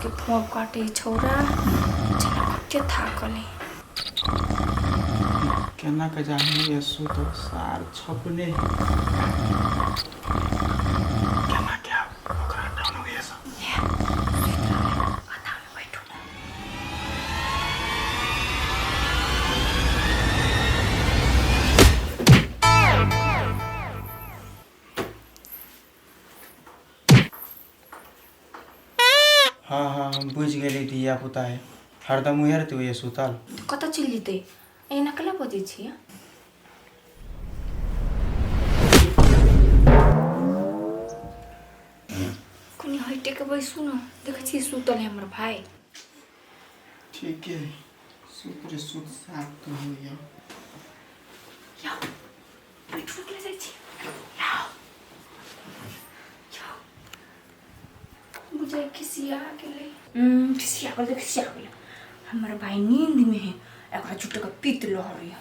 के फोन काटे छोरा के था कले केना के जानी ये सुत सार छपने केना क्या ओकरा डाउन हो गया सब पता में बैठो हाँ हाँ हम बुझ गेली दिया पुता है हरदम उहेर तू ये सुतल कता चिल्ली ते ए नकला बजे छिया कुनी हटे के भाई सुनो देख छी सुतल है हमर भाई ठीक है सुत रे सुत साफ तो हो गया या बैठो के जाई छी या मुझे किसी आ गेले किसी आ गेले हमर भाई नींद में है एकरा छुट्टे का पीत लहरिया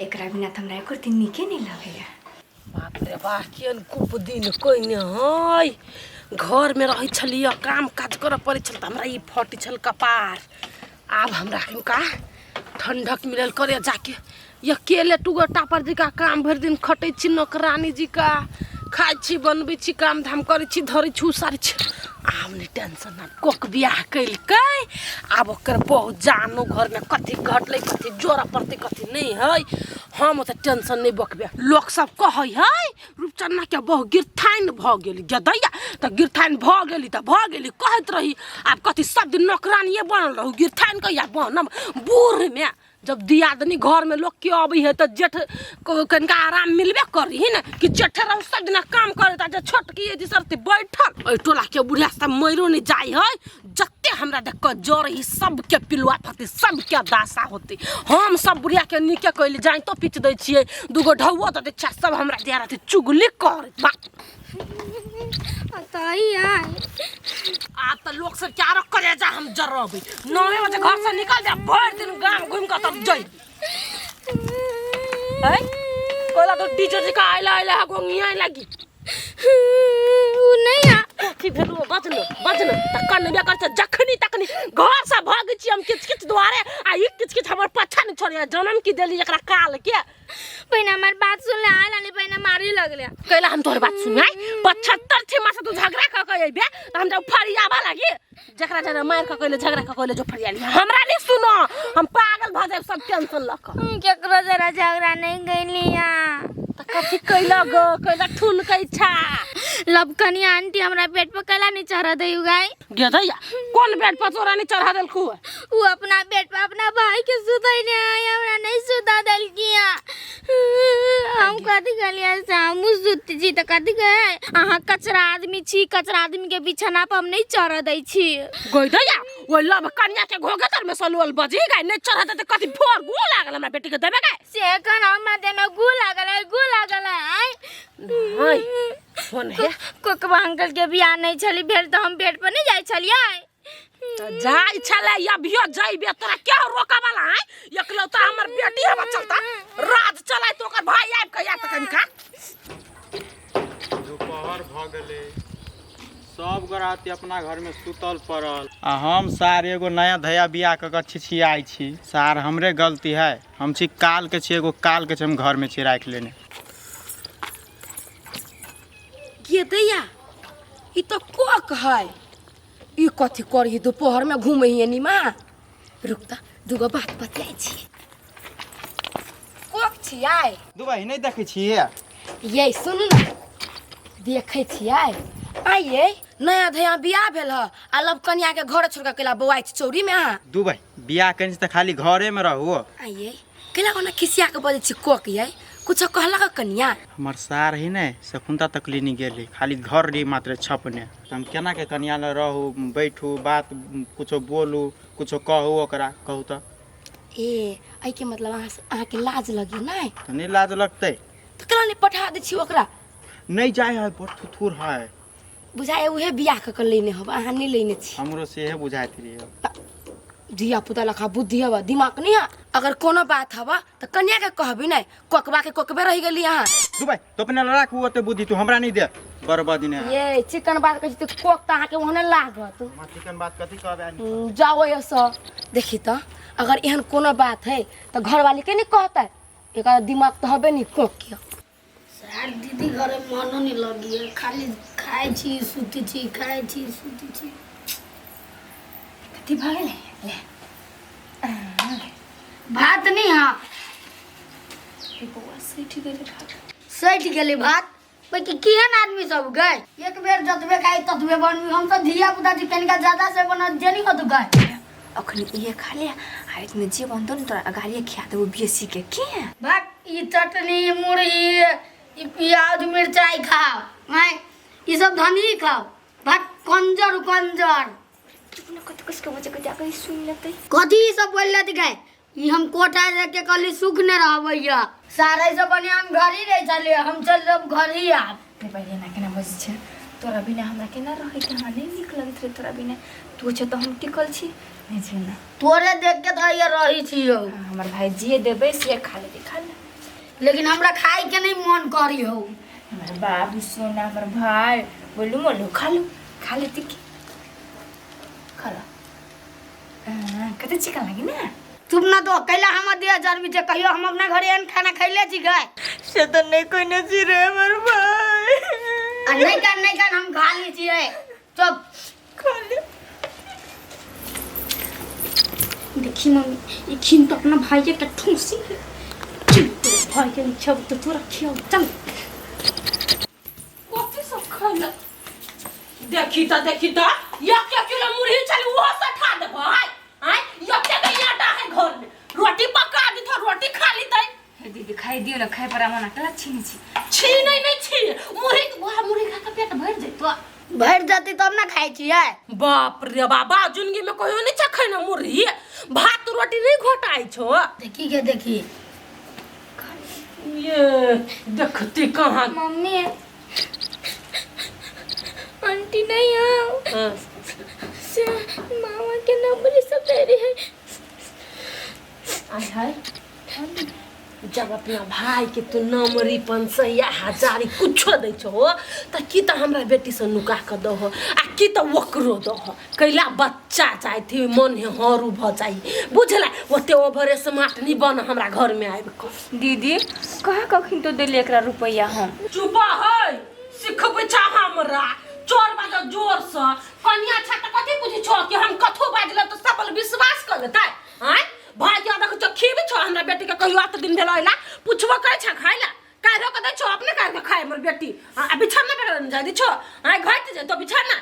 एकरा बिना त हमरा एको दिन निके नहीं लागैया बाप रे बाप केन कुप दिन कोई न हय घर में रही छलिए काम काज कर पड़े छल त हमरा ई फटी छल कपार अब हमरा का ठंडक मिलल करे जाके ये अकेले टुगो टापर जी का काम भर दिन खटे छी नौकरानी जी का खाइ छी बनबै छी काम धाम करै छी धरै छी सारी छी आब नहीं टेंशन ना कोक बियाह कैल कै अब ओकर बहुत जानो घर में कथी घटले कथी जोरा पड़ते कथी नहीं है हम त टेंशन नहीं बकबे लोग सब कहै है रूपचन्ना के बहु गिरथाइन भ गेली गदैया त गिरथाइन भ गेली कहत रही अब कथी सब दिन नौकरानिए बनल रहू गिरथाइन कहिया बनम बूढ़ में जब दियादनी घर में लोग के अबे है तो जेठ कनका आराम मिलबे करी है ना कि जेठ रह सब दिन काम करता जे छोटकी जी सब बैठल ओइ टोला के बुढ़िया सब मरो नहीं जाई है जत्ते हमरा देख के जोर ही सब के पिलुआ फते सब के दासा होते हम सब बुढ़िया के निके कइले जाई तो पीच दै छिए दुगो ढौवा त देखा सब हमरा दिया रहते चुगली कर बा अताई आय आ त लोग सब क्या रख करे जा हम जरबे 9 बजे घर से निकल जा भर दिन गांव घूम के तब जई है कोला तो टीचर जी का आइला गोंगिया लगी उ नहीं आ ठीक है बचलो तक्का नहीं कर जखनी तखनी घर से भाग छी हम किच द्वारे आ ई किच हमर पछा नहीं छोड़िया जन्म की देली एकरा काल के पहिना हमर बात सुन ले आला नहीं पहिना मारी लगले कैला हम तोर बात सुन आई 75 थी मासे तू झगड़ा क के अइबे त हम जब फरियाबा लागी जकरा जरा मार क कइले झगड़ा क कइले जो फरियाली हमरा नहीं सुनो हम पागल भ जाब सब टेंशन लक केकरो जरा झगड़ा नहीं गइलिया त कथि कैला गो कैला ठुन कै छा लबकनी आंटी हमरा पेट पर कला नहीं चढ़ा दई गाय गेदैया कौन बेड पर चोरा नहीं चढ़ा देल खु वो अपना बेड पर अपना भाई के सुतई ने हमरा नहीं सुता देल किया हम कथि गलिया से हम सुत जी त कथि गए अहाँ कचरा आदमी छी कचरा आदमी के बिछना पर हम नहीं चढ़ा दई छी गेदैया ओ लबकनिया के घोगतर में सलवल बजी गाय नहीं चढ़ा दे त कथि फोर गु लागल हमरा बेटी के देबे गाय से कन हमरा दे में गु लागल है हाय फोन है कोकबा अंकल के बियाह नहीं छली भेल त हम बेड पर नहीं जाई छलिए त जाई छले अभियो जाइबे तोरा क्या रोका वाला है एकलौता हमर बेटी हवा चलता राज चलाय तो ओकर भाई आब के या त कनका दोपहर भ गेले सब गराती अपना घर में सुतल पड़ल आ हम सार एगो नया धया बियाह क छिछियाई छी सार हमरे गलती है हम छी काल के छी एगो काल के हम घर में छी राख लेने गेदैया ई त कोक है ई कथि करही दोपहर में घूमे ही नी मां रुकता दुगो बात बतियाई छी कोक छियै दुबई नहीं देखे छिए ये सुन न देखे छियै आइए नया धया बियाह भेल ह आ लबकनिया के घर छोड़ के केला बौआई चौरी में आ दुबई बियाह कनि त खाली घरे में रहू आइए केला कोना खिसिया के बजे छी कोक ये कुछ कहला का कन्या हमर सार ही ने सकुंता तकली नहीं गेली खाली घर री मात्र छपने हम केना के कन्या ल रहू बैठू बात कुछो बोलू कुछो कहू ओकरा कहू त ए आई के मतलब अहाँ के लाज लगी नहीं त नहीं लाज लगते त केला नहीं पठा दे छी ओकरा नहीं जाए है बड़ थुथुर है बुझाए उहे बियाह क लेने हब अहाँ नहीं लेने छी हमरो से है बुझाइत रही धिया पुता लखा बुद्धि हवा दिमाग नहीं है। अगर कोनो बात हवा तो कन्या के कहबी नहीं, कोकबा के कोकबे रह गेली यहाँ। दुबई तो अपने लड़ाक हुआ तो बुद्धि तू हमरा नहीं दे बर्बादी ने। ये चिकन बात कही तो कोक ता के ओहने लागत। चिकन बात कथी कहबे। जाओ ऐसा देखी तो अगर एहन कोनो बात है तो घर वाली के नहीं कहता है, एक दिमाग तो हबे नहीं कोक के। सार दीदी घर में मनो नहीं लगी है, खाली खाए छी सुती छी खाए छी सुती छी। कथी भागले ले भात नहीं हाँ सैठ गेले भात बाकी केहन आदमी सब गए एक बेर जतबे खाई ततबे बनबी। हम तो धिया पुता जी कनिका ज्यादा से बना जेनी हो तो गए अखनी ये खा ले हाइट में जे बनतो न तोरा गालिए खिया देबो बेसी के भात ई चटनी मुरही ई प्याज मिर्चाई खाओ मैं ई सब धनी खाओ। भात कंजर कंजर किसके वजह के जाके सुन लेते कथी ई सब बोल लेते गए। ई हम कोठा रह के कली सुख न रहबैया सारे सब बने हम घर ही रह चले हम चल जब घर ही आ रे पहिले ना केना बज छै तोरा बिना हमरा केना रहे के हमरा नहीं निक लगत रे तोरा बिना तू छ तो हम टिकल छी नहीं छै ना तोरे देख के तो ये रही छियो। हमर भाई जे देबे से खा ले खा ले लेकिन हमरा खाए के नहीं मन करी हो। हमर बाबू सोना हमर भाई बोलू मोलू खा ले टिक खा लो कते चिकन लागी ना चुप ना तो कैला हम दे हजार भी कहियो हम अपना घरे एन खाना खैले छी गए से तो नहीं कोई न छी रे हमर भाई आ नहीं कर हम खा ली छिए चुप खा ले। देखी मम्मी ये खीन तो अपना भाई के ठूसी है भाई के नीचे तो तू रखियो चल कॉफी सब खा ले। देखी ता एक किलो मुरही चली वो से खा दे भाई आय ये के आटा है घर में रोटी पका दी तो रोटी खा ली तई हे दीदी खाई दियो ना खाए पर मना कला छीनी छी नहीं छी मुरही वाह मुरही खा के पेट भर जइतो भर जाती तब ना खाई छिए। बाप रे बाबा जिंदगी में कहियो नहीं चखे ना मुरही भात रोटी नहीं घोटाई छो। देखी ये देखती कहां मम्मी आंटी नहीं आओ से मामा के नंबर सब दे रही है। हाय जब अपना भाई के तू नमरी 500 या 1000 कुछो दै छो त की त हमरा बेटी से नुका के दहो आ की त वकरो दहो कैला बच्चा चाहे थी मन है हरू भ जाई बुझला ओते ओभर स्मार्ट नहीं बन हमरा घर में आइब क दीदी कहा कखिन तो देले एकरा रुपया हम चुप है सिखबै छ हमरा चोर बाजा जोर से कन्या छ त कथि बुझी छो कि हम कथो बाजल त सबल विश्वास कर लेतै हैं भाई के देख छ खीबी छ हमरा बेटी के कहियो आत दिन भेलैला पुछबो करे छ खाइला काहे रो के दै छ अपने काहे के खाए हमर बेटी आ बिछाना पे जा दी छ आ घाट जे तो बिछाना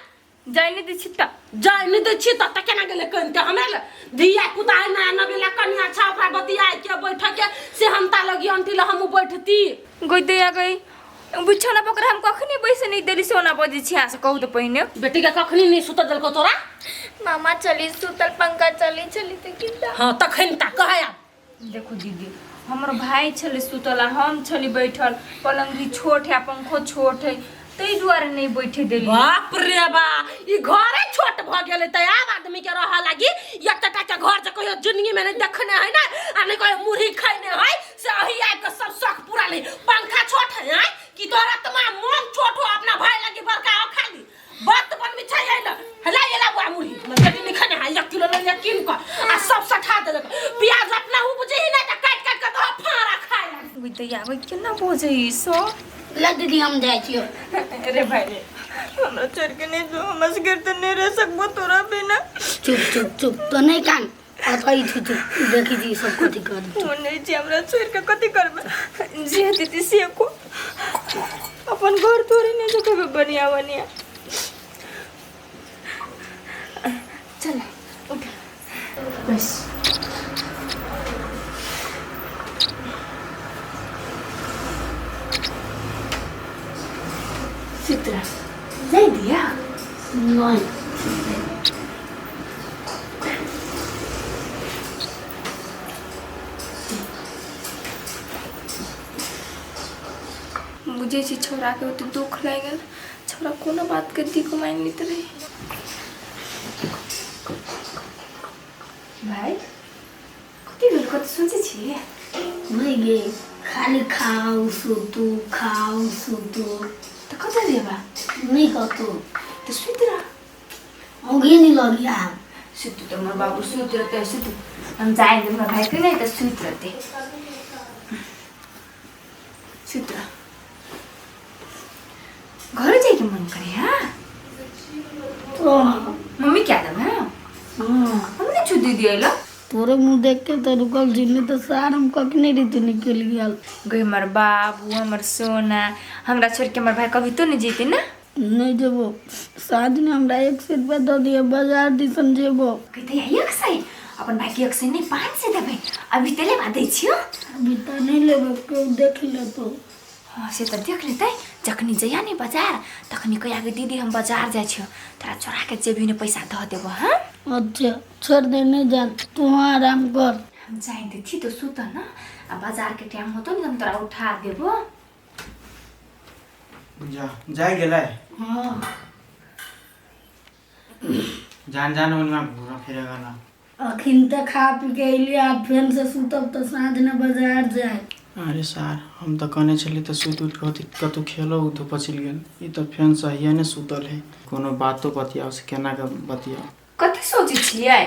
जाइने दै छी त जाइने दै छी त केना गेले कनते हमरा धिया पुता है ना नबेला कन्या छ ओकरा बतिया के बैठ के से हम ता लगी अंतिल हम बैठती गई दैया गई बिछौना पकड़ हम कखनी बैसे नहीं देली सोना बजे छी आ से कहू तो पहिने बेटी के कखनी नहीं सुत देल को तोरा मामा चली सुतल पंखा चली तो किंदा हां तखन ता कहया देखो दीदी हमर भाई छले सुतला हम छली बैठल पलंगी छोट है पंखो छोट है तई दुआरे नहीं बैठे देली। बाप रे बा ई घरे छोट भ गेले त आब आदमी के रह लागी एकटा के घर जे कहियो जिंदगी में नहीं देखने है ना आ नहीं कहियो मुरही खाइने है से अही आब के सब शौक पूरा ले पंखा छोट है कि तोरा तमाम मन छोट हो अपना भाई लगी बड़का खाली बात बन में छै आइला हला एला बुआ मुरही मैं कभी नहीं खाने है 1 किलो ले किन को आ सब सठा दे प्याज अपना उपजे ही ना त काट के तो फारा खाइला गई दैया गई केना बोझे ई सो ला दीदी हम जाय छियो। रे भाई रे हमरा छोड़ के नहीं जो हम से घर त नहीं रह सकबो तोरा बिना चुप तो नहीं कान अथई छु देखी जी सब कथि कर मन नहीं छी हमरा छोड़ के कथि करबे जे दीदी से को अपन घर तोरे नहीं जो कबे बनिया चल उठ बस चित्रा नहीं दिया नहीं मुझे छी छोरा के ओते दुख लागल छोरा कोनो बात के दी को मान लेत रही भाइ कति बेर कति सोचे छिए नहीं गे खाली खाऊ सुतू त कता देबा नहीं कतो त सुतिर औगे नहीं लगिया सुतु त मोर बाबु सुतिर त सुतु हम जाइदिउँ न भाइ किन त सुतिर ते सुतिर घर जाइके मन करे हाँ तो मम्मी क्या था मैं हमने छुट्टी दिया लो तोरे मुंह देख के तो रुकल जिन्ने तो सार हम कखने रीतु निकल गया गई हमार बाबू हमार सोना हमरा छोड़ के हमार भाई कभी तो नहीं जीते ना नहीं जबो साथ में हमरा 100 रुपया दो दिया बाजार दी समझेबो कहते हैं एक सही अपन भाई के एक सही नहीं 500 देबे अभी तेले बादे छियो अभी तो नहीं लेबो क्यों देख ले तो हाँ से तो देख लेते जखनी जया नहीं बाजार तखनी कह आगे दीदी हम बाजार जाए छियो तोरा चोरा के जेबी ने पैसा ध देबो हाँ अच्छा छोड़ दे नहीं जा तू आराम कर हम जाइते थी तो सुत न अब बाजार के टाइम होतो नि हम तोरा उठा देबो जा गेलै हाँ जान ओनमा घुरा फिरेगा ना अखिन तक खा पी के अलिए आप फेन से सुतब तो साँझ ने बाजार जाए अरे सार हम तो कहने चली तो सुत उठ के कतौ खेलो तो पचिल गेल ई तो फेन सहिए ने सुतल है कोनो बातो बतियाओ से केना के बतियाओ कथि सोचे छियै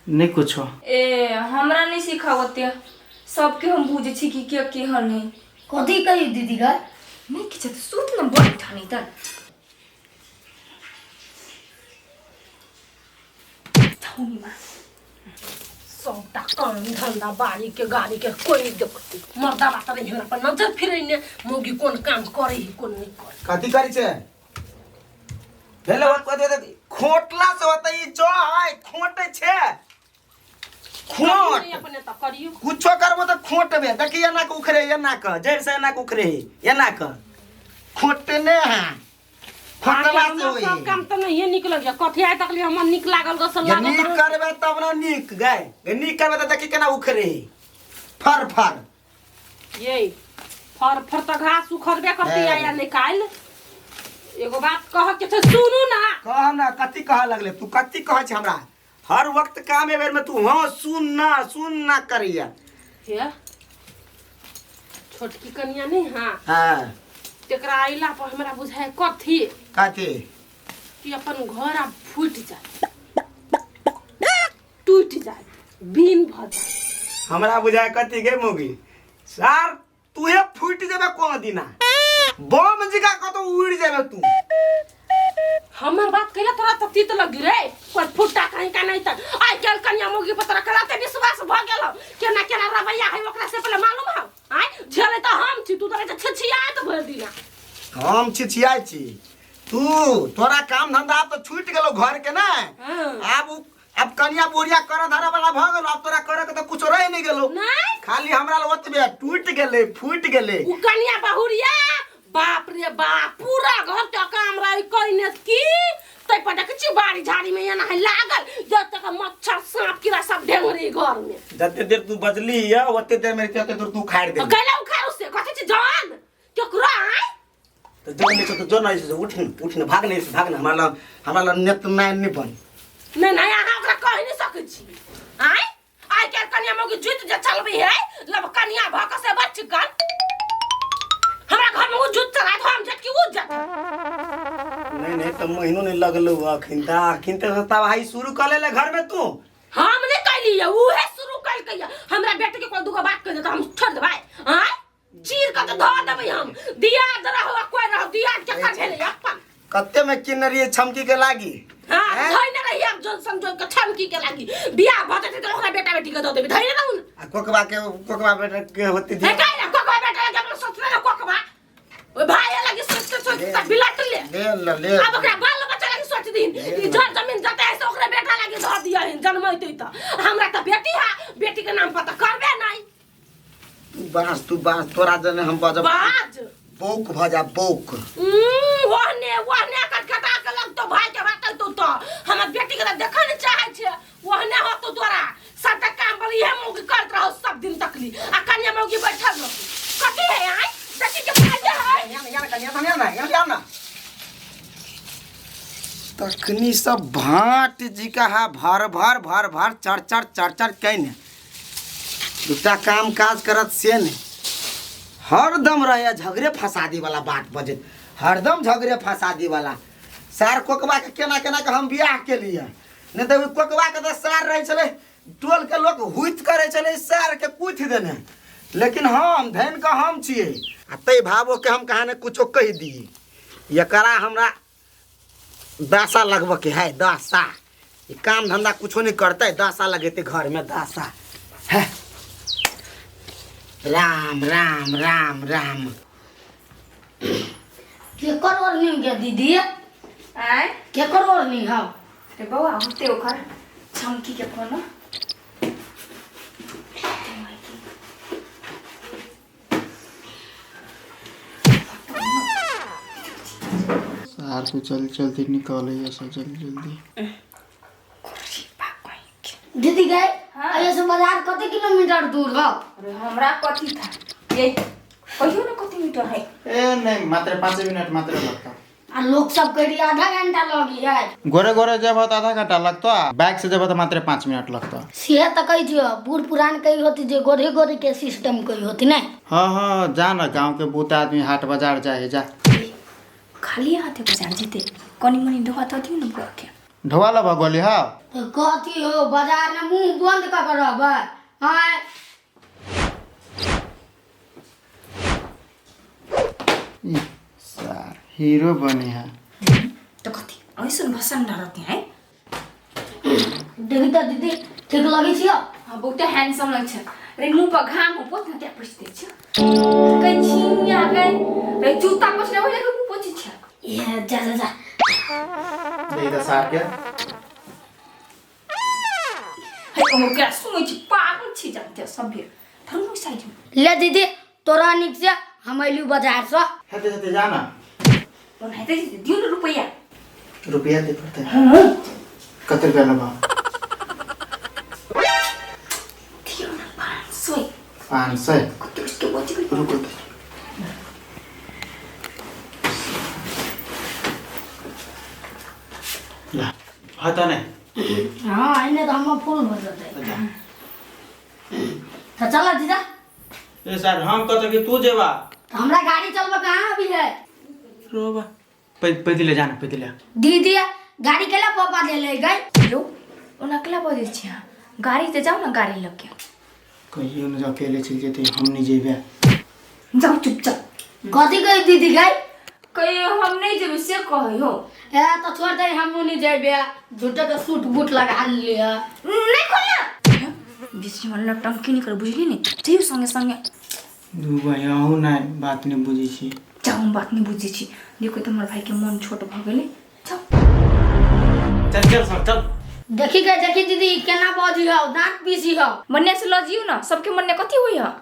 नहीं कुछो ए हमरा नहीं सिखावते सबके हम बुझे छी कि के केहन है कथी कही दीदी का नहीं किछ त सुत न बड़ ठानी त थाउनी मा सबटा काम धंधा बारी के गाड़ी के कोई नहीं देखती मर्दा बात नहीं हमरा पर नजर फिरैने मौगी कोन काम करे ही कोन नहीं करे कथी करी छे भेले होत खोटला से होत ई जो है खोटे छे खोट अपने त करियो कुछो करबो त खोटबे देखि एना के उखरे एना के जड़ से एना के उखरे एना के खोटे ने है खोटला से होई सब काम त नहीं निकल गया कथी आइ तक हम निक लागल गसल ये लागल नीक करबे तब ना नीक गए नीक करबे त देखि केना उखरे फर फर ये फर फर त घास उखरबे करती आया निकाल एगो बात कह के त सुनू ना कह ना कथी कह लगले तू कथी कह छ हमरा हर वक्त काम बेर में तू हां सुन ना करिया हे छोटकी कन्या नहीं हां हां तेकरा आइला पर हमरा बुझाय कथी कथी कि अपन घर आ फूट जाए टूट जाए बीन भ जाए हमरा बुझाय कथी गे मोगी सार तूहे फूट जेबे कोन दिना बम जिका कतो उड़ जेबे तू हमर बात कहला तोरा त तीत लगी रे कोई फुट्टा कहीं का नहीं त आई कल कन्या मोगी पतरा कला ते विश्वास भ गेलो केना केना रवैया है ओकरा से पहले मालूम है आई झेले त हम छी तू त छछिया त भर दिना हम छिछियाई छी तू तोरा काम धंधा तो छूट गेलो घर के ना अब कन्या बोरिया कर धरे वाला भ गेलो अब तोरा करे के त कुछ रह नहीं गेलो नहीं खाली हमरा ल ओतबे टूट गेले फूट गेले उ कन्या बहुरिया बाप रे बाप पूरा घर के काम रही कइने की तै पर देख छी बाड़ी झाड़ी में एना है लागल जब तक मच्छर सांप कीड़ा सब ढेंग रही घर में जते देर तू बजली है ओते देर में तते दूर तू खाड़ दे गला उखाड़ से कथि छी जान केकरा आय तो जो नहीं तो जो नहीं उठ भाग नहीं हमरा नेत नहीं बन नहीं नहीं अहाँ ओकरा कह नहीं सकै छी आय आय के कन्या मोगी जुत जे चलबी है लब कन्या भक से बच गन हमरा घर में उ जुत चला तो हम जट की उ जट नहीं तो महीनों नहीं लगलो अखिन त तबाही शुरू कर ले घर में तू हम नहीं कैली है उ है शुरू कर के हमरा बेटे के कोई दुगो बात कह दे तो हम छोड़ देबै हां चीर के तो धर देबै हम दिया जरा हो कोई रह दिया के का भेले अपन कत्ते में किन्नरी छमकी के लागी हां धइने रही हम जोन समझो के छमकी के लागी बियाह भते तो ओकरा बेटा बेटी के दे देबै धइने रहू कोकबा बेटा के होती थी है काई ना कोकबा बेटा के अपन सोचले ना कोकबा ओ भाई लगी सोच बिलट ले ले अब ओकरा बाल बच्चा लगी सोच दिन ई जड़ जमीन जते है से ओकरा बेटा लगी धर दिया है जन्मैते त हमरा त बेटी है बेटी के नाम पर त करबे नहीं तू बास तोरा जने हम बजब बाज बौक भजा बौक वहने कटकटा के लग तो भाई के बात तो हमर बेटी के देखै न चाहे छे वहने हो तो तोरा सब काम बली है मौगी करत रहो सब दिन तकली आ कन्या मौगी बैठल रहो कथि है आई देखि के फायदा है यहाँ ना तखनी सब भाट जी का हा भर भर चढ़ कैने दूटा काम काज करत से ने हरदम रहे झगड़े फसादी वाला बात बजे हरदम झगड़े फसादी वाला सार कोकबा के केना के हम बियाह के लिए नहीं तो कोकबा के तो सार रहे चले टोल के लोग हुत करे चले सार के पूछ देने लेकिन हम धन का हम छिए आ तै भावो के हम कहा ने कुछो कह दी एकरा हमरा दासा लगब के है दासा ये काम धंधा कुछो नहीं करते दासा लगेते घर में दासा है राम राम राम राम के करोड़ नहीं गया दीदी आय के करोड़ नहीं हम रे बौआ होते ओकर छमकी के फोन सार को चल चलते निकाले ऐसा जल्दी दीदी गए हाँ। ऐसे बाजार कते किलोमीटर दूर हो अरे हमरा कथी था ये कहियो ना कथी मीटर है ए नहीं मात्र 5 मिनट मात्र लगता आ लोग सब कह आधा घंटा लगी है गोरे गोरे जब तो आधा घंटा लगता बैग से जब तो मात्र 5 मिनट लगता से तो कही थी बूढ़ पुरान कही होती जो गोरे गोरे के सिस्टम कही होती नहीं हाँ जा ना गाँव के बूढ़ आदमी हाट बाजार जाए जा खाली हाथे बाजार जीते कनी मनी ढोआ तो दियो ना बुआ के ढोवा ला भगोली हाँ तो कथी हो बाजार में मुंह बंद कर रहबे हां सार हीरो बने है तो कथी ऐसन भाषण डरते हैं देखी तो दीदी ठीक लगी छियो हाँ बहुते हैंडसम लग छ रे मुंह पर घाम हो पोत न त्या पछते छ कई छिया गए रे जूता पछने होले के मुंह पोछि छ ये जा जा जा देख तो सार के हे ओ क्या सुनै छी पागल छी जानते सभ्य थरनो साइड में ले दीदी तोरा निक से हम अइलू बाजार से हेते हेते जाना ओन हेते दियो न रुपया दे पड़ते हां कते रुपया लगा दियो न 500 500 कते उसके बच गई रुको ला हता नहीं हां आइने तो हम फूल भर देते तो चला दीदा ए सर हम कहते कि तू जेवा तो हमरा गाड़ी चलबे कहां अभी है रोबा पैदले जाना पैदले दीदी गाड़ी केला पापा ले ले गई लो ओन अकेला बजे छी गाड़ी से जाओ ना गाड़ी लग के कहियो न अकेले चल जेते हम नहीं जेबे जाओ चुपचाप कथी गई दीदी गई कहीं हम नहीं जेबे से कहि हो ए तो छोड़ दे हम नहीं जेबे झूठे के सूट बूट लगा लिया नहीं खोलना बीच में टंकी नहीं कर बुझली नहीं चाहिए संगे संगे दू भाई आहू ना बात नहीं बुझी छी जाओ हम बात नहीं बुझी छी देखो तो हमारे भाई के मन छोट भ गेले जाओ चल चल सर चल देखी गई देखी दीदी केना बाजी हो दांत पीसी हो मन्ने से लजियो ना सबके मन्ने कथी होई ह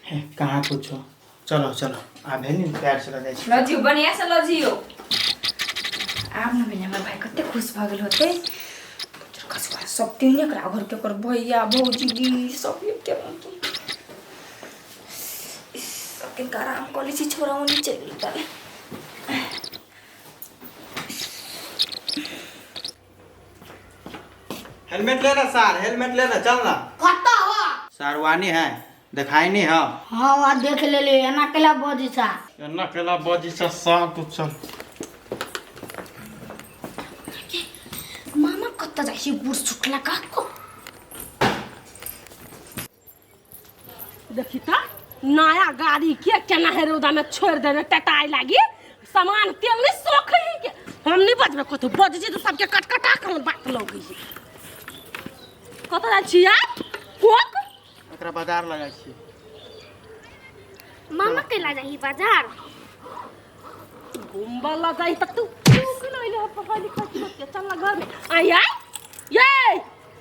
हे कहाँ पूछो चलो चलो आ भेनी पैर से लगे छी लजियो बढ़िया से लजियो आप न भेने हमारे भाई कते खुश भ गेल होते कसवा सब तीने करा घर के कर भैया भौजी दी सब के सबके आराम कर ली छी छोरा उनी चल ताले हेलमेट लेना सर हेलमेट लेना चल ना कत्ता हो सारवानी है दिखाई नहीं है हां वा देख ले ले एना केला बाजी सा एना केला बाजी से साथ तू चल मामा कत्ता जाइसी बुढ़ छुटला का को देखी तो नया गाड़ी के केना है रौदा में छोड़ देने टटाई लागी सामान तेल नहीं सोख है के हम नहीं बजबे कतो बज जे तो सबके कटकटा के बात लगी कत जा छिया कोक एकरा बाजार लगा छी मामा केला जाही बाजार घुम्बा लगाई त तू क्यों लइले हो पकड़ लिखा के चल ना घर में आया ये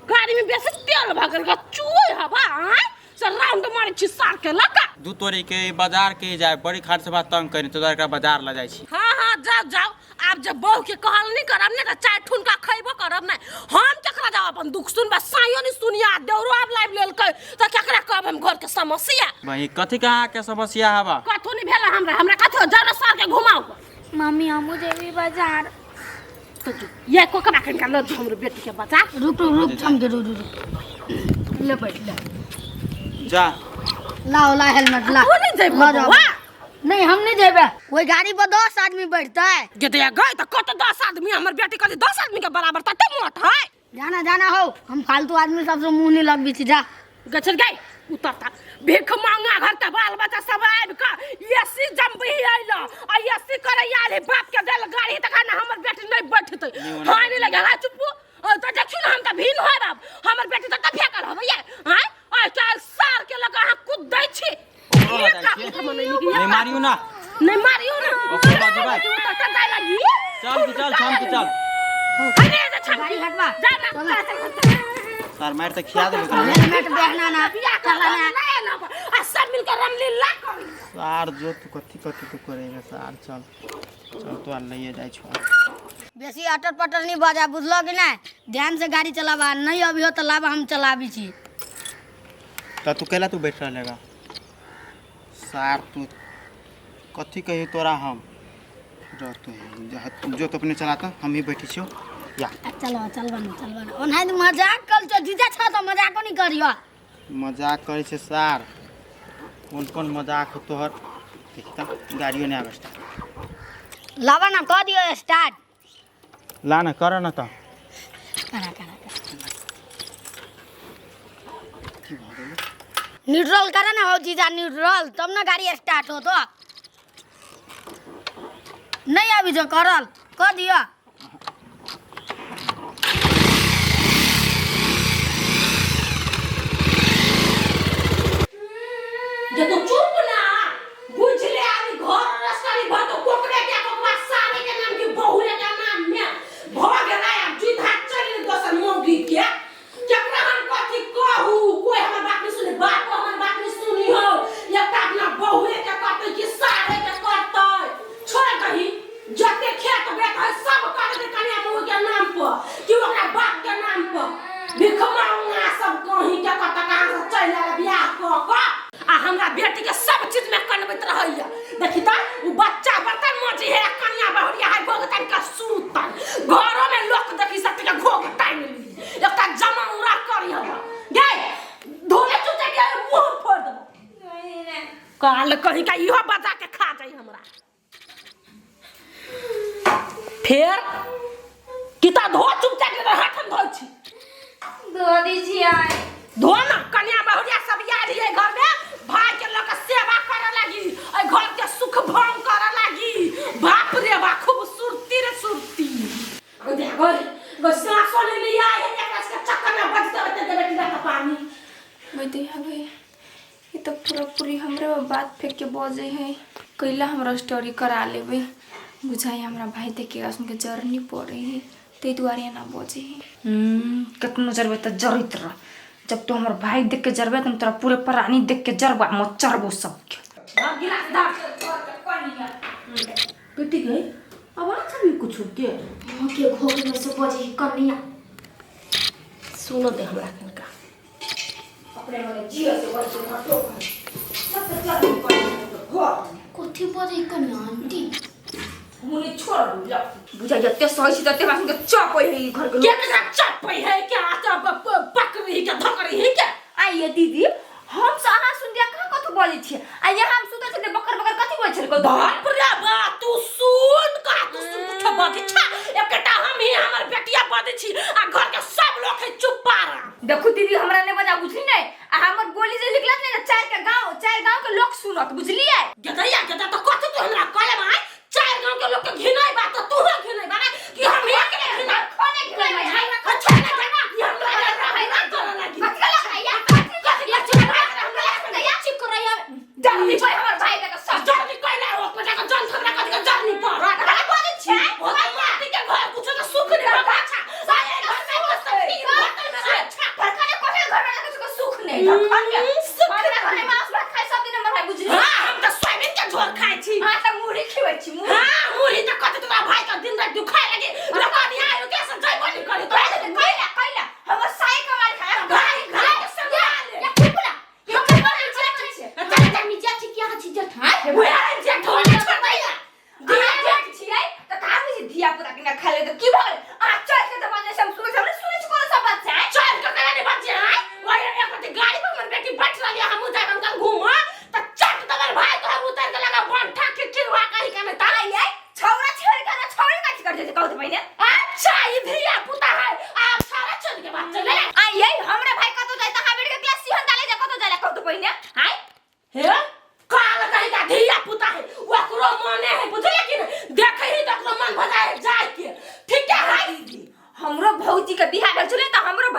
गाड़ी में बेस तेल भगल का चूई हवा आय से राउंड मारे छी सार के लगा दू तोरी के बाजार के जाए बड़ी खाट से बात तंग करी तो एकरा बाजार ल जाई छी हाँ हाँ जाओ जाओ आप जब बहू के कहल नहीं करब नहीं तो चाय ठुनका खइबो करब नहीं हम केकरा जाओ अपन दुख सुनबा सायो नहीं सुनिया देवरो आप लाइव लेल के तो केकरा कहब हम घर के समस्या भाई कथी कहाँ के समस्या हवा कथो नहीं भेला हमरा कथो जाओ सार के घुमाओ मम्मी हमू जेबी बाजार तो ये को करा के निकाल दो हमरे बेटी के बचा। रुक रुक रुक थम के रुक ले बैठ ले जा लाओ ला हेलमेट ला वो नहीं जाइबो ला जाओ। बउआ। नहीं हम नहीं जेबे कोई गाड़ी पर 10 आदमी बैठता है गदया गई तो कत 10 आदमी हमर बेटी कहली 10 आदमी के बराबर तते मोट है। जाना जाना हो हम फालतू आदमी सबसे मुंह नहीं लग भी जा गचर गई उतरता भीख मांगा घर के बाल बच्चा सब आबि का एसी जम्बी आइलो आ एसी करे आले बाप के दल गाड़ी त खाना हमर बेटी नहीं बैठते हां नहीं लगे हां चुप तो देखियो ना हम त भीन होय बाप हमर बेटी त फेकल होय ये हां आ चाल सार के लगा हां कूद दै छी नहीं मारियो ना नहीं मारियो ना ओके बाजू भाई तो जाय लगी चल शाम के चल अरे जा छम गाड़ी हटवा जा ना सर मार तक खिया दे हेलमेट देखना ना चला ना आ सब मिलकर रामलीला करी सार जो तू कथी तू करेगा सार चल तो ले जाय छो बेसी अटर पटर नहीं बाजा बुझलो कि नहीं ध्यान से गाड़ी चलावा नहीं अभी हो तो लावा हम चलाबी छी त तू केला तू बैठ रहेगा सार तू कथी कही तोरा हम जो तो अपने चलाता हम ही बैठी छियो या चलवा ओनाहि तो मजाक कर तो जीजा छ तो मजाक नहीं करियो मजाक करे छे सार कौन मजाक हो तोहर देखता गाड़ियों ने आवे लावा ना कह दियो स्टार्ट ला ना कर ना तो करा न्यूट्रल करा ना हो जीजा न्यूट्रल तब ना गाड़ी स्टार्ट हो तो नहीं अभी जो करल कह दियो जे तो चुप ना बुझ ले आनी घर रस्तारी भर तो कोकरे के कोकरा सारे के नाम की बहुरे के नाम में भाग गया अब जी हाथ चली दोसन मोगी के जकरा हम कथी कहू कोई हमर बात नहीं सुने बाप को हमर बात नहीं सुनी हो या त अपना बहुरे के करते कि सारे के करते छोड़ कहीं जते खेत बेट है सब कर दे कन्या मुंह के नाम पर कि ओकरा बाप के नाम पर भिख मांगा सब कहीं के कत कहां से चल आला बियाह क आ हमरा बेटी के सब चीज में कनबैत रहैया देखी त उ बच्चा बर्तन मजी है कन्या बहुरिया है भोगतन का सूतन घरों में लोग देखी सकते के घोग टाइम ली एकटा जमा उरा करी हम गे धोले चुते के मुंह फोड़ दबो काल कहीं का इहो बजा के खा जाई हमरा फिर किता धो चुपचाप के हाथ में धो छी दो दीजिए धो ना कन्या बहुरिया सब याद है घर में भाई के लोग सेवा करे लगी और घर के सुख भंग करे लगी बाप रे बा खूबसूरती रे सुरती गोदे गो सासो ले लिया है एक के चक्कर में बजते होते दे बेटी का पानी बैठे गए ये तो पूरी हमरे बात फेंक के बजे है कैला हमरा स्टोरी करा लेबे बुझाई हमरा भाई देखेगा सुन के जर नहीं पड़े है ते दुआरे ना बजे है कितना जरबे तो जरित रह जब तो हमारे भाई देख के जरबे तुम तोरा पूरे प्राणी देख के जरबा मत चरबो सबके गिलास धार बेटी गई अब ना छबी कुछ के के घोग में से बजे कन्या सुनो दे हमरा कनका अपने वाले जियो से बजे हटो सबसे जल्दी पड़े कोठी बजे कन्या आंटी मुनी छोड़ जा बुझा जत्ते सही से तत्ते बासन के चप है घर के क्या का चप है क्या आता पकड़ी के धकड़ी है क्या आइए दीदी हम सहा सुन दिया कहां कथु बोले छी आ यहाँ हम सुते छे बकर बकर कथि बोल छल को बाप रे बा तू सुन कुछ बात छा एकटा हम ही हमर बेटिया बात छी आ घर के सब लोग है चुप पारा देखो दीदी हमरा ने बजा बुझली नहीं आ हमर गोली जे निकलत नहीं चार गांव के लोग सुनत बुझलिए गदया तो कथि तो हमरा कहले भाई चार गांव के लोग के घिनाई बात तो तू घिनाई बा कि हम एक ने घिना कोने घिनाई भाई अच्छा ना जाना ये हम रहे ना कर लगी जल्दी भाई हमर भाई का सब जल्दी कहले हो पता का जन हमरा कथि का जर्नी पर हमरा बोले छी ओ माटी के घर कुछ तो सुख नहीं बा अच्छा सारे घर में तो शक्ति होटल में अच्छा पर कने कोठे घर में कुछ को सुख नहीं था हमरा घर में मांस भात खाए सब दिन हमर भाई बुझली हां हम तो सोयाबीन के झोल खाई छी हां त मुड़ी खिबै छी मुड़ी हां मुड़ी तो कथि तोरा भाई का दिन रात दुखाए लगे लोग नहीं आयो कैसे जाय बनी करे तो कैला हमर साई कमाल खाए भाई घर के संभाल या कुपला ये के बोल छे अच्छा मिजा छी क्या छी जठ हां वो यार जे ढोल छोड़ दैया दिया छियै त कहां से धिया पुता के ना खा ले त की भल पुता है ओकरो मने है बुझले कि नहीं देखे ही तो ओकरो मन भजाए जाए के ठीक है दीदी हमरो भौजी के बियाह भेल छले त हमरो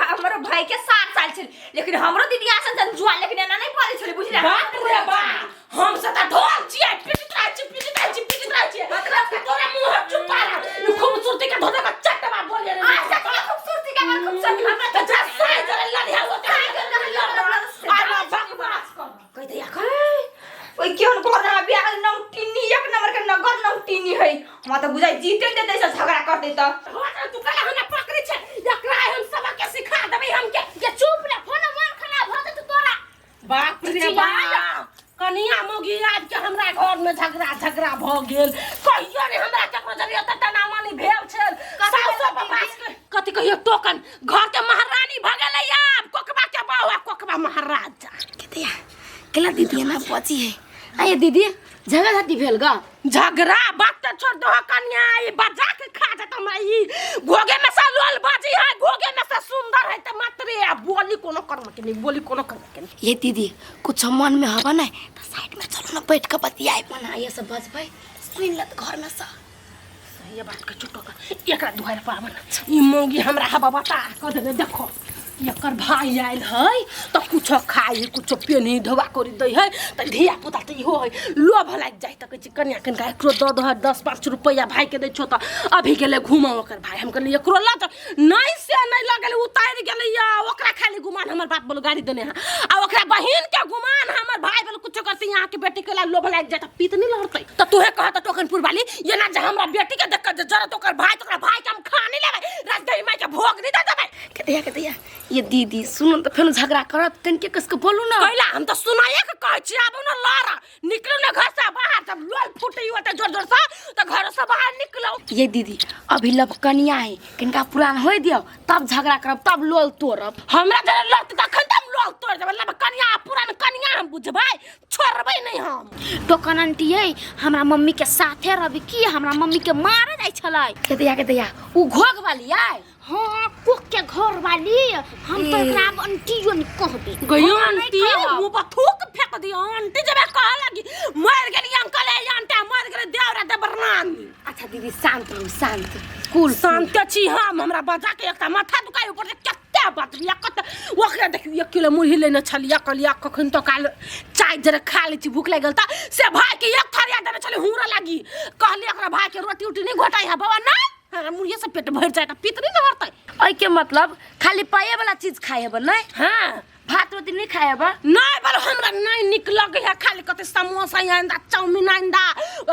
भाई के 7 साल छले लेकिन हमरो दीदी आसन जन जुआ लेकिन एना नहीं पड़े छले बुझले बाप रे बाप हम से त ढोल छिए पिटित रह छिए मतलब कि तोरा मुंह चुपा रह खूबसूरती के धोने का चट्टा बात बोल रे अच्छा क्या खूबसूरती का खूबसूरती हमरा त जा साई जरे लड़िया होते अरे बकवास कर कह दे यार ओइ केन घर बियाह नौ टिनी एक नंबर के नगर नौ टिनी है हम त बुझाइ जीते देते से झगड़ा करते त तू कला हमरा पकड़ी छे एकरा हम सब के सिखा देबै हम के चुप ले फोन मन खराब होत त तोरा बाप रे बाप कनिया मोगी आज के हमरा घर में झगड़ा भ गेल कहियो ने हमरा केकरो जरिया त तना मानी भेल छे सासो बपास के कथि कहियो टोकन घर के महारानी भ गेलै अब कोकबा के बाहुआ कोकबा महाराजा केतिया केला दीदी ना पची है आये दीदी झगड़ा झाटी भेल ग झगड़ा बात त छोड़ दो कन्या ई बजा के खा जात हमरा ई गोगे में से लोल बाजी है गोगे में से सुंदर है त मात्र बोली कोनो कर्म के नहीं बोली कोनो कर्म के नहीं ये दीदी कुछ मन में हवा ना तो साइड में चलो ना बैठ के बतियाए बना ये सब बज भाई सुन लत घर में सा ये बात के चुटो का एकरा दुहार पावन ई मोगी हमरा हवा बता क दे देखो एकर भाई आइल है त कुछ खाई कुछ पेनी धवा करी दै है त धिया पुता त इहो है लोभ लाग जाय त कहै कन्या कनका एकरो द 10-5 रुपया भाई के दै छो त अभी गेले घुमा ओकर भाई हम कहलिए एकरो ला त नहीं से नहीं लगल उतार गेले या ओकरा खाली गुमान हमर बात बोल गाड़ी देने है आ ओकरा बहिन के गुमान हमर भाई बोल कुछ करती यहां के बेटी के ला लोभ लाग जाय त पीत नहीं लड़तै त तूहे कहत टोकनपुर वाली ये ना जे हमरा बेटी के देख के जरा ओकर भाई त ओकरा भाई के हम खाने लेबै राजदही माई के भोग नहीं दे देबै केतिया ये दीदी सुनो तो फिर झगड़ा करत तन के किसको बोलू ना कहला हम तो सुनाए के कहै छी आबो ना लड़ा निकलो ना घर से बाहर जब लोल फुटई होते जोर जोर से तो घर से बाहर निकलो ये दीदी अभी लब कनिया है किनका पुरान होई दियो तब झगड़ा करब तब लोल तोड़ब हमरा जरा लत तखन हम लोल तोड़ देब लब कनिया पुरान कनिया हम बुझबै छोड़बै नहीं हम टोकन आंटी है हमरा मम्मी के साथे रहबी की हमरा मम्मी के मारे जाय छलै केतिया उ घोग वाली है हां कुक के घर वाली हम तो एकरा आंटी जो नहीं कहबे गयो आंटी मुंह पर थूक फेंक दियो आंटी जब कह लगी मर गेली अंकल है आंटी मर गेले देवरा देवरानी अच्छा दीदी शांत रहो शांत कुल शांत छी हम हमरा बजा के एकटा माथा दुखाई ऊपर से कत्ते बात बिया कत ओकरा देखियो 1 किलो मुरही लेने छलिया कलिया कखन तो काल चाय जरा खा लै छी भूख लागल त से भाई के एक थरिया देने छले हुरा लागी कहली एकरा भाई के रोटी उटी नहीं घोटाई है बाबा ना अरे मुर्गे से पेट भर जाए त पित नहीं भरतै ओइ के मतलब खाली पाए वाला चीज खाए बा नहीं हां भात रोटी नहीं खाए बा नहीं बाल हमरा नहीं निक लगे है खाली कते समोसा आंदा चाउमीन आंदा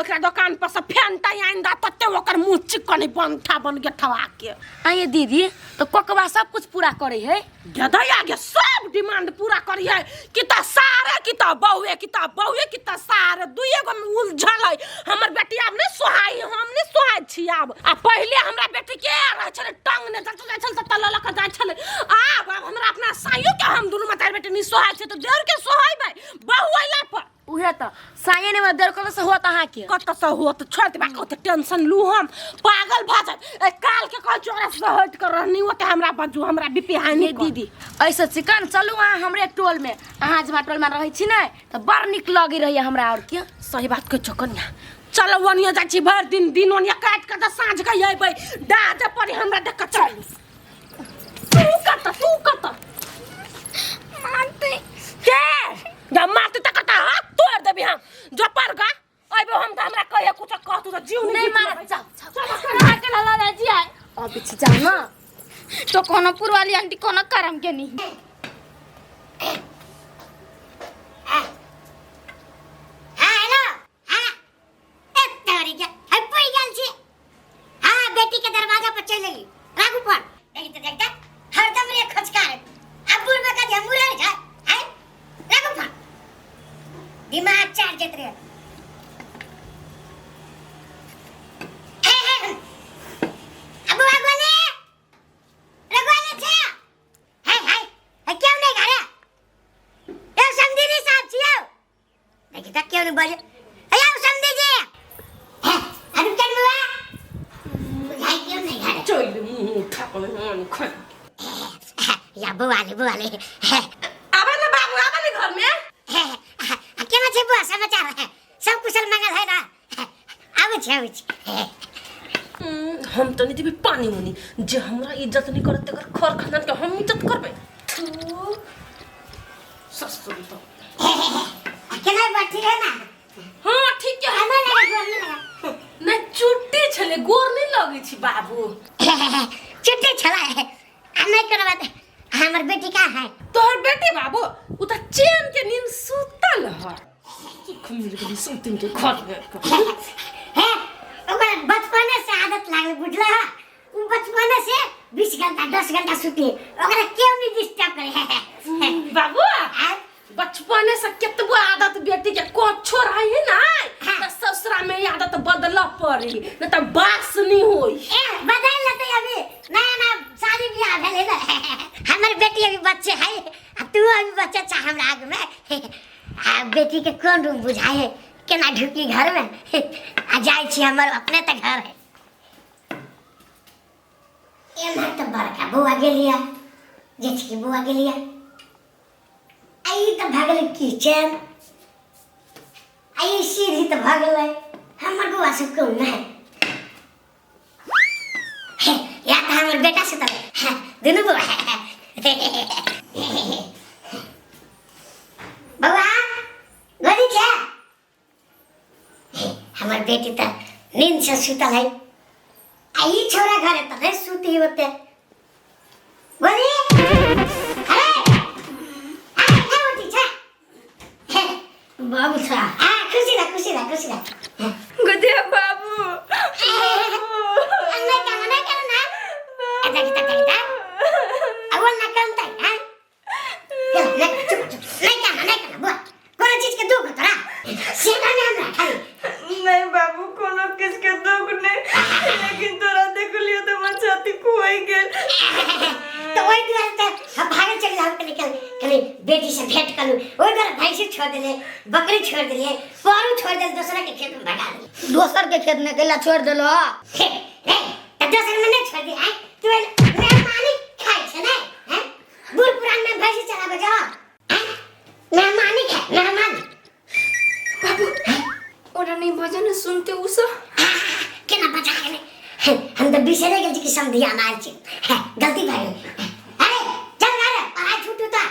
ओकरा दुकान पर से फेंटा आंदा तते ओकर मुंह चिकन बनठा बन के ठवा के आये दीदी तो कोकबा सब कुछ पूरा करे है गधा आगे सब डिमांड पूरा करी है कि त सारे कि त बहुए कि त सारे दुइए गो में उलझल है हमर बेटी अब नहीं सोहाई हम नहीं सोहाई छी अब आ पहले हमरा बेटी के रह छले टंग ने चल चल त तल लक जाय छले अब हमरा अपना साइयो के हम दुनु मातार बेटी नहीं सोहाई छै त देर के सोहाई भाई बहुएला पर उहे त साये ने देर कल से होत अहा के कत से होत छोड़ दे बाको त टेंशन लू हम पागल भ जाय काल के कल चोरा से हट कर रहनी होते हमरा बजू हमरा बीपी हाई नहीं दीदी ऐसे चिकन चलू अहाँ हमरे टोल में अहाँ जमा टोल में रहै छी नै त बड़ निक लगी रही हमरा और के सही बात के चकनिया चलो वनिया जा छी भर दिन वनिया काट के त साँझ के अइबै डाज पड़ी हमरा देख के चल तू कत मानते के जब मारते त कत हाथ तोड़ देबी हम जो पर गा अइबो हम त हमरा कहिए कुछ कहतू त जीव नहीं मार जाओ के ला जी आए अब पीछे जाओ ना तो कोनो पुरवाली आंटी कोनो करम के नहीं बेटी के दरवाजा पर चले ली रागू पर देखता हरदम रे खचकार अब बुढ़ में कदी हमरे जा है रागू पर दिमाग चार जत रे अब रगवाले छे है क्यों नहीं घरे ए समझी नहीं साहब छियो देखता क्यों नहीं बोले ए समझी जी है अनु कन बुआ बुझाई क्यों नहीं घरे चल मुंह ठाकुर खन या बुआले आवे ना बाबू आवे ना घर में क्या मचे बुआ समाचार है सब कुशल छे हम तो नहीं देबे पानी मुनी जे हमरा इज्जत नहीं करत तकर खर खानदान के हम इज्जत करबे थू ससुर तो केना बैठी है ना हां ठीक है हमरा लगा गोर नहीं लगा ना चुट्टी छले गोर नहीं लगे छी बाबू चिट्ठी छला है नहीं करबा हमर बेटी का है तोहर बेटी बाबू उ त चैन के नींद सुतल ह खमीर के सुतिन के खट है ओकरा बचपने से आदत लागल बुझला उ बचपने से 20 घंटा 10 घंटा सुती ओकरा क्यों नहीं डिस्टर्ब करे बाबू बचपने से केतबो आदत बेटी के को छोड़ाई है ना त ससुरा में ये आदत बदल पड़ी न त बास नहीं होई बदल लेते अभी नया नया शादी ब्याह भेले ना हमर बेटी अभी बच्चे है तू अभी बच्चा चाह हमरा आगे में बेटी के कौन रूम बुझाए केना ढुकी घर में आ जाय छी हमर अपने त घर है एना त बड़का बुआ गेलिया जेठी बुआ गेलिया आई त भागल किचन आई सीधी त भागल हमर बुआ से कौन है या त हमर बेटा से त दुनु बुआ बुआ गरी क्या हमर बेटी त नींद से सुतल है आई छोरा घरे त नहीं सुती होते गरी बाबू था खुशी रहा गुदिया बाबू नहीं करना ऐसा किता अवन ना करता है नहीं करना बुआ कोनो चीज के दुख तोरा सेना में हमरा खाली नहीं बाबू कोनो किसके दुख नहीं लेकिन तोरा देख लियो तो मन छाती खोई गेल तो वही दुआर त हम भागे चल जाओ कल बेटी से भेंट करूं ओई घर भैंसी छोड़ देले बकरी छोड़ देले पारू छोड़ देले दूसरा के खेत में भगा दे दोसर के खेत में केला छोड़ देलो तो दूसर में नहीं छोड़ दी है तू मेहमानी खाए छे ना हैं बूढ़ पुरान में भैंसी चराबे जा हैं मेहमानी खाए मेहमान बाबू ओरा नहीं भजन सुनते उस केना बचा के हम तो बिसरे गेल कि समधिया ना छी गलती भइल अरे चल गा रे पढ़ाई छूटू ता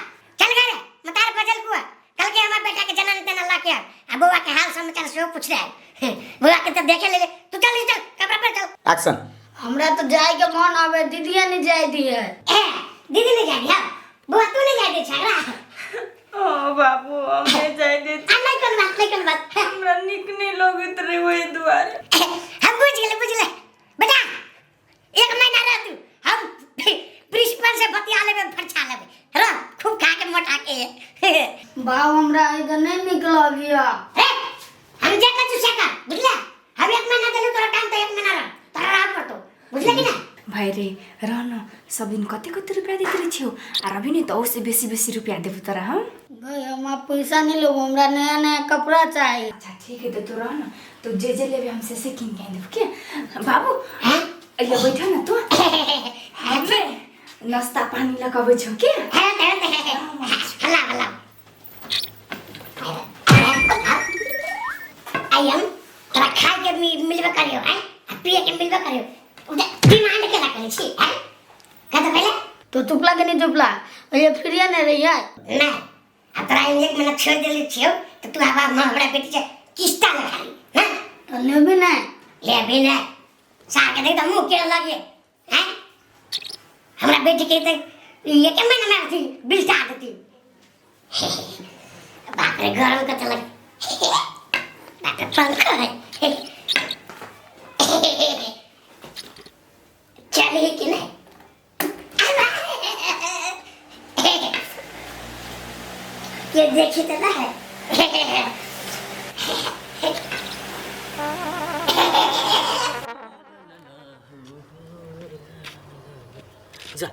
चल गा रे मतार बजल कुआ कल के हमर बेटा के जन्म देना ला के आ बुआ के हाल समाचार से पूछ रहे बुआ के तो देखे ले तू चल कपड़ा पर चल एक्शन हमरा तो जाए के मन आवे दीदिया नहीं जाए दिए दीदी नहीं जाए क्या बुआ तू नहीं जाए दे छाड़ा ओ बाबू हम नहीं जाए दे नहीं कर बात हमरा निक नहीं लगत रे वही दुआरे हम बुझ ले बेटा 1 महीना रह तू हम प्रिंसिपल से बतिया लेबे फरछा लेबे रह खूब खा के मोटा के बाऊ हमरा इधर नहीं निकला गया हम जे कछु से कर बुझला हम 1 महीना देलु तोरा टाइम तो 1 महीना रह तोरा रात पड़तो बुझले कि ना भाई रे रहन सब दिन कते रुपया देते रही छियो और अभी नहीं तो उससे बेसी रुपया देबू तोरा हम भाई हम पैसा नहीं लो हमरा नया नया कपड़ा चाहिए अच्छा ठीक है तो तू रह ना तो जे लेबे हमसे से किन के देब के बाबू अइया बैठा ना तू हमरे नाश्ता पानी लगाबै छौ के हला आयम तोरा खाए के मिलबे करियो हैं पिए के मिलबे करियो डिमांड केला करे छी हैं का तो पहले तो चुपला के नहीं चुपला ये फ्री नहीं रही है नहीं अब तोरा 1 महीना छोड़ देली छियो तो तू आबा हमरा बेटी से किस्ता लगा ली ना तो ले भी नहीं सार के देख मुंह के लगे हैं हमरा बेटी के तो ये के महीना में थी बिल टा देती बाप रे गरम का चला बाप रे पंखा है चले कि नहीं ये देखी तो ना है जा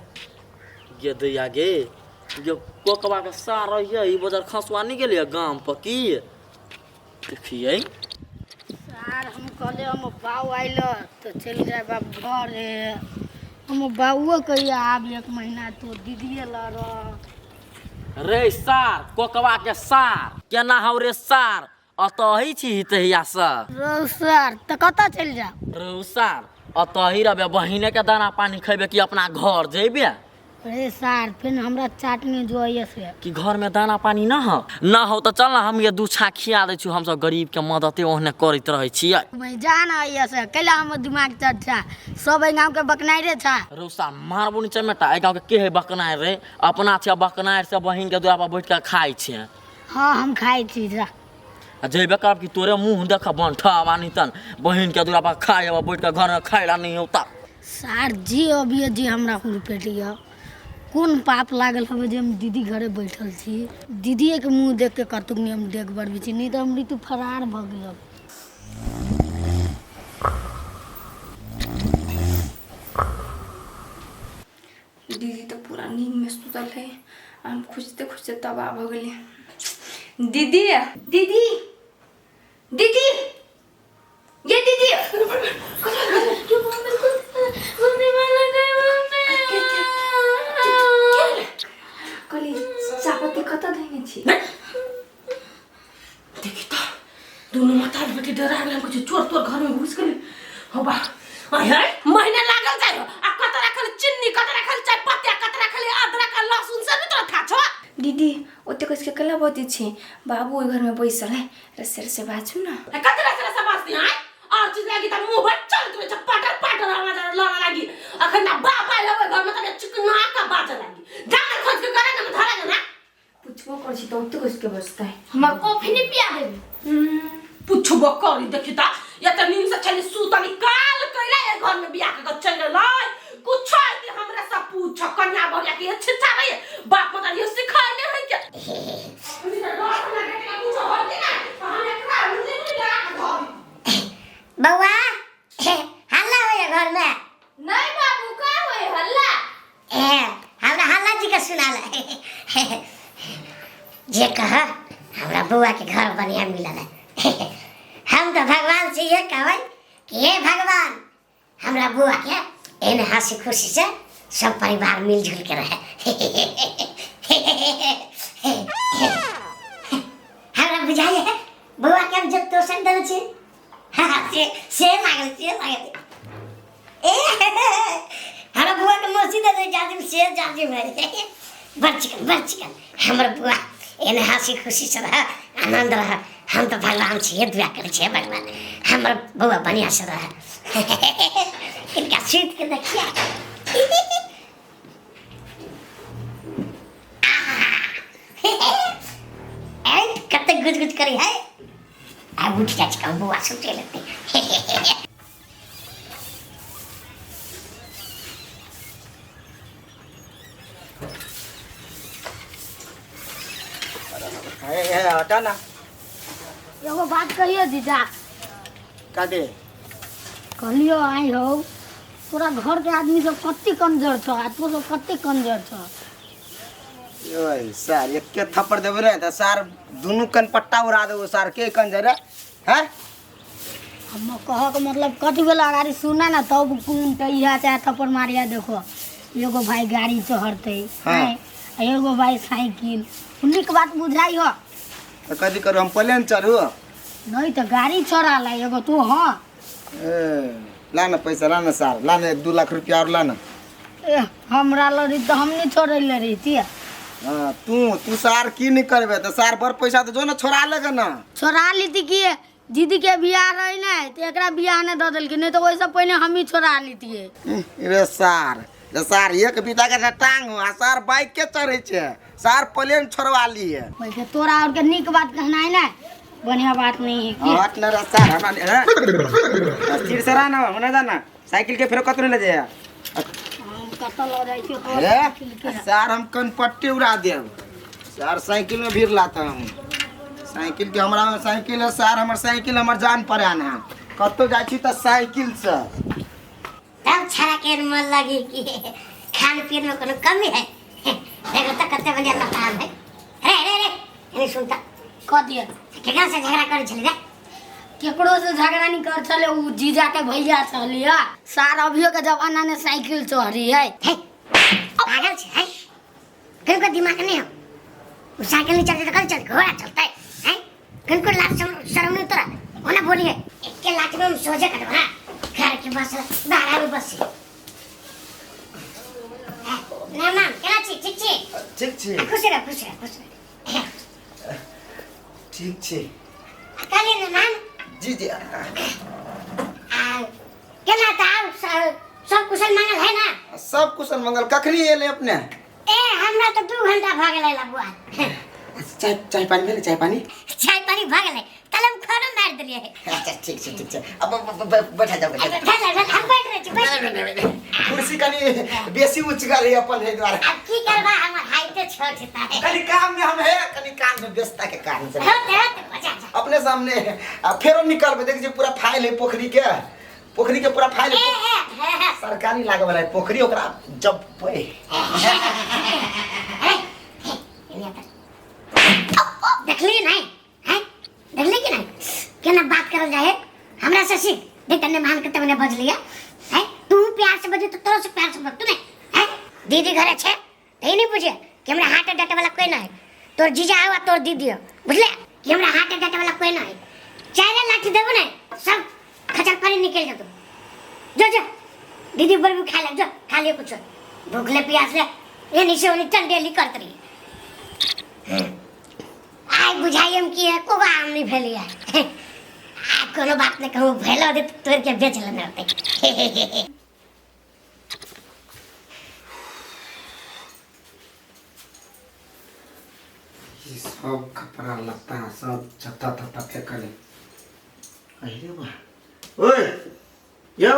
ये दे आगे ये कोकवा के सार है ई बाजार खसवा नहीं गेलिए गांव पर की देखिए यार हम कहले हम बाऊ आइल तो चल जाए बाप घर हम बाऊओ कहिया आब 1 महीना तो दीदिए ला रह रे सार कोकवा के सार केना हो रे सार अतही छी तहिया से सर तो कतऽ चलि जाओ? रौसार अतही रहबे, बहिने के दाना पानी खेबे कि अपना घर जेबे? अरे सर फिर हमरा चाटनी जो है से कि घर में दाना पानी ना हो तो चल ना हम ये 2 छा खिया दै छु। हम सब गरीब के मददे ओहने करैत रहै छियै। भाई जाना है से कैला हम दिमाग चर्चा सब गांव के बकनाई रे था। रौसा मारबो नी चमेटा, ए गांव के है बकनार रे? अपना छे बकनार से बहिन के दुआ पर बैठ के खाइ छे। हाँ हम खाई छी जा। जेबे करब कि तोरे मुंह देख बनठा बानी तन बहिन के दुआ पर खाए बैठ के घर में खाइला नहीं होता। सर जी अभी जी हमरा पेटिया कौन पाप लागल हवे जे हम दीदी घरे बैठल छी? दीदी के मुंह देख के कतुक नहीं हम देख बरबी छी, नहीं तो हम ऋतु फरार भ गेल। दीदी तो पूरा नींद में सुतल है। हम खुजते खुजते तबाह हो गए। दीदी दीदी दीदी ये दीदी कली चापत्ती कता देने छी? देखी तो दोनों माता बेटी डरा गेल, कुछ चोर तोर घर में घुस गेल। हो बा है महीना लागल जाय। आ कतरा खाली चिन्नी, कतरा खाली चाय पत्ती, कतरा खाली अदरक लहसुन सब तो खा छ। दीदी ओते कसके कला बती छी? बाबू ओइ घर में बैसल है, रसे रसे बाजू ना। कतरा से बास्ती है और चीज लागी त मुंह बच्चल तो पटर पटर आवाज लगा लागी। अखन ना बाप आइल घर में त चिकना का बाजा लागी। जाने खोज के करे ना धरा ना पूछबो कर छी तो ओते कसके बसता है। हमरा कॉफी नहीं पिया देबी? पूछबो करी देखी त या त नीम से छली सूतनी काल कइला ए घर में बियाह के चल लय। कुछ कि हमरा सब पूछ कन्या भरिया के छिछा रे बाप मत ये सिखाइले है के। बउआ हल्ला हो घर में? नहीं बाबू का होए हल्ला? हमरा हल्ला जी का सुनाला जे कहा हमरा बुआ के घर बढ़िया मिलल है। हम तो भगवान से ये कहबै कि हे भगवान हमरा बुआ के एने हंसी खुशी से सब परिवार मिलजुल के रहे। हमरा बुझाइए बुआ के हम जब तोसन देने छी से लागल हमरा बुआ के मौसी दे जाजिम से जाजिम है। बड़ चिकन हमर बुआ एने हंसी खुशी से रह, आनंद रह। हम तो भगवान से दुआ करे छे भगवान हमर बुआ बढ़िया से रह। इनका सीट के देखिए कते गुज करी है। अब उठ जा चिकन बुआ सुते लेते। हटा ना एगो बात कहियो जीजा। का दे कहलियो आई हो तोरा घर के आदमी सब कत्ते कंजर छ, आ तू सब कत्ते कंजर छ। ओए सार एक के थप्पड़ देबे रे त सार दुनु कन पट्टा उड़ा देबो। सार के कंजर है? हम कह के मतलब कथी वाला गाड़ी सुना ना तब कौन कहिया चाहे थप्पड़ मारिया। देखो एगो भाई गाड़ी चढ़ते हाँ। एगो भाई साइकिल, उन्हीं के बात बुझाई हो। तो कथी करू हम प्लेन चढ़ू? नहीं तो गाड़ी चढ़ा ला एगो तू। हाँ ला ना पैसा, ला ना सार, ला ना 2 लाख रुपया और ला ना। हमरा लड़ी तो हम नहीं छोड़े ले रही थी। हाँ तू सार की नहीं करबे तो सार बड़ पैसा तो जो ना छोड़ा लेगा ना। छोड़ा ली थी कि दीदी के बियाह रही ना तो एकरा बियाह ने दे दिल, नहीं तो वैसे पहले हम ही छोड़ा ली थी। रे सार सार एक बीता के टांग आ सार बाइक के चढ़े छे, सार प्लेन छोड़वा ली है। वैसे तोरा और के निक बात कहना है ना, बढ़िया बात नहीं है कि हट ना रे सार हमरा स्थिर से रहना होने जाना। साइकिल के फेर कतरे ले जाए हम कत ल जाई छी तो अरे सार हम कन पट्टी उड़ा देब। सार साइकिल में भीड़ लाता हम साइकिल के हमरा में साइकिल है सार। हमर साइकिल हमर जान परान है। कतो जाई छी त साइकिल से तब छड़ा के मन लगी कि खान पीन में कोनो कमी है। देखो तो कते बढ़िया मकान है। रे ये सुनता क दिए केकरा से झगड़ा करे छली रे? केकरो से झगड़ा नहीं कर चले, उ जीजा के भैया चलिया। सार अभियो के जमाना में साइकिल चढ़ी है। पागल छे है? फिर को दिमाग नहीं हो? वो साइकिल नहीं चलते तो कल चल घोड़ा चलता है? किनको लाज शर्म नहीं उतरा होना बोलिए एक लाख में हम सोचे कटो हां घर के बस बाहर में बस ना मैम क्या ठीक खुश रह ठीक छे काले ना मैम जी क्या था सब कुशल मंगल है ना सब कुशल मंगल कखनी एले अपने ए हमरा तो 2 घंटा भ गेलै लबुआ चाय पानी भेले चाय पानी भ गेलै कलम खाना मार देलिए अच्छा ठीक छे अब बैठा जाओ हम बैठ रहे छी कुर्सी कनी बेसी उच्च गई अपन है द्वारा अब की करबा हमर हाइट छोट है कनी काम में हम है कनी काम में व्यस्तता के कारण से होते अपने सामने फेरो निकलबे देख जे पूरा फाइल है पोखरी के पूरा फाइल है सरकारी लागे वाला है पोखरी ओकरा जब पे देखली नहीं हैं देखली कि नहीं केना बात करल जाए हमरा से सीख देख तने मान के तने बज लिया है तू प्यार से बजे तो तोरा से प्यार से बज तू नहीं है दीदी घर अच्छे ते नहीं पूछे कि हमरा हार्ट अटैक वाला कोई ना है तोर जीजा आवा तोर दीदी बुझले कि हमरा हार्ट अटैक वाला कोई ना है चारे लाठी देबो नहीं सब खचर पानी निकल जा तू जो दीदी बलबू खा ले जो खा ले कुछ भूख ले प्यास ले ये नीचे वाली टंडेली करत रही आय बुझाइम की है को आम नहीं भेलिया कोनो बात नहीं कहूं भेलो दे तोर के बेच लेने होते ये सब कपड़ा लत्ता सब छत्ता तत्ता फेंकले अरे वाह ओए यो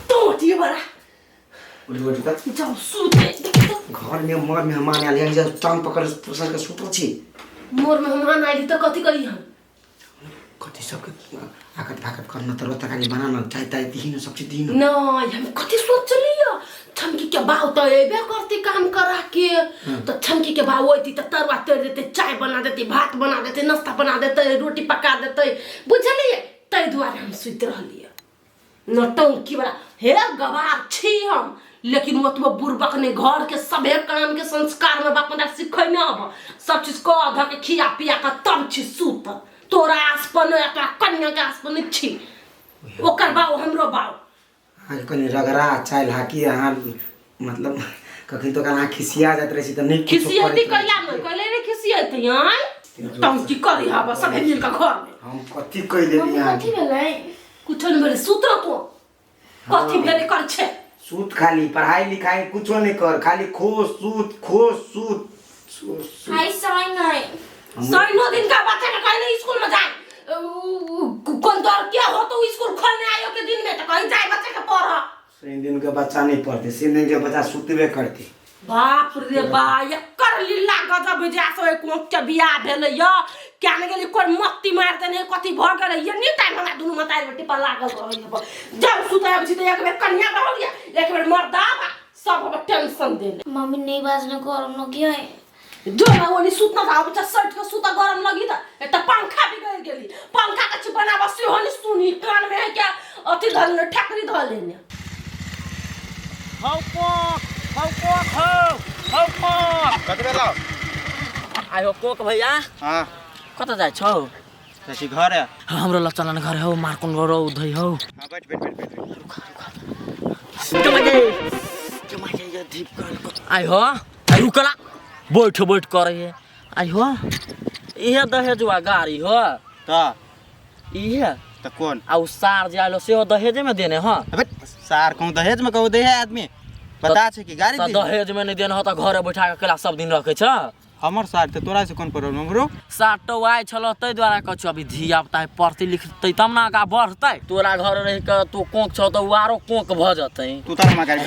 तो ये बड़ा उठ तक जाओ सूते घर में मोर मेहमान आले हैं जब टांग पकड़ पुरुषन के सुतो छी मोर मेहमान आइली त कथि करी हम कति सब आकत भाकत करना तर तरकारी बनाना चाहता है तीन सब चीज दिन नहीं हम कथि सोच लियो छमकी के बाव त एबे करती काम करा के तो छमकी के बाव होती त तरवा तर देते चाय बना देते भात बना देते नाश्ता बना देते रोटी पका देते बुझलिए तै द्वारा हम सुत रहलिए नटंकी वाला हे गवार छी हम लेकिन वो तो बुरबक ने घर के सबे काम के संस्कार में बाप मदा सिखै न अब सब चीज को आधा के खिया पिया का तब छी सूत तोरा आसपन या तोरा कन्या के आसपन छी ओकर बाव हमरो बाव आज कनी रगरा चाय लाकी हां मतलब कखन तो कना खिसिया जात रही त नहीं खिसियती कइला न कइले रे खिसियती हैं तम की करी हां बस सब मिल का घर में हम कथि कइ देली हां कथि भेलै कुछ न भेलै सूत तो कथि भेलै कर छे सूत खाली पढ़ाई लिखाई कुछ नहीं कर खाली खो सूत हाय साई नहीं साई नो दिन का बच्चा का कहीं स्कूल में जाए कौन तो क्या हो तो स्कूल खोलने आयो के दिन में तो कहीं जाए बच्चा का पढ़ा तीन दिन के बच्चा नहीं पढ़ते तीन दिन के बच्चा सुतबे करते बाप रे बा ये कर लीला गजब जैसे कोक के बियाह भेलै य क्या ने गेली कोई मत्ती मार देने कथि भ गेलै ये नी टाइम हमरा दुनु मताई बेटी पर लागल रहै जब सुताय छी त एक बेर कन्या हो गया एक बेर मर्दा सब अब टेंशन देले मम्मी नहीं बाजने को और न क्या है जो ना ओनी सुतना था बच्चा शर्ट के सुता गरम लगी था एक पंखा भी गई गेली पंखा के छिपना बस होनी सुनी कान में है क्या अति धन ठकरी ध लेने कतबे लाओ आयो कोक भैया हां कत जाय छौ जैसी घर है हाम्रो लचलन घर हो मारकुन गरो उधै हो हां बैठ टमाटे ये दीप कर आइ हो आइ रुकला बैठ करे है आइ हो इहे दहेजुआ गाड़ी हो त इहे त कौन आ सार जे आलो से दहेज में देने हो अबे सार कहूं दहेज में कहू दे है आदमी पता छै कि गाड़ी त दहेज में नहीं देने हो त घरे बैठा के केला सब दिन रखे छ हमर सार त तोरा से कोन प्रॉब्लम ब्रो साटो आइ छलो तै द्वारा कछु अभी धिया पुता पढ़ते लिखतै तब ना आगा बढ़तै तोरा घर रह के तू कोक छ त वारो कोक भ जतै तू तार मा गाड़ी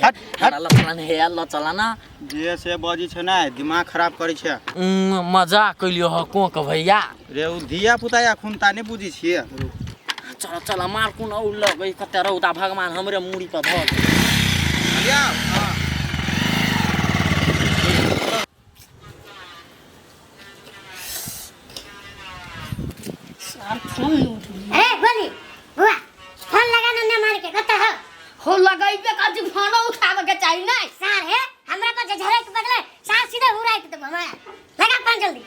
हट लचलन हे लचलन जे से बजी छ ना दिमाग खराब करै छै मजाक कइलियो ह कोक भैया रे उ धिया पुता या खुनता नहीं बुझी छिए चल चल मार कुन औ लगै कते रौदा भगवान हमरे मुड़ी पर ध या ए बोली बुआ फोन लगाना न मार के कत हो लगाइबे का जी फोन उठावे के चाहिए ना सार है हमरा पर झरे के बदले सार सीधे उड़ाई के तुम हमरा लगा फोन जल्दी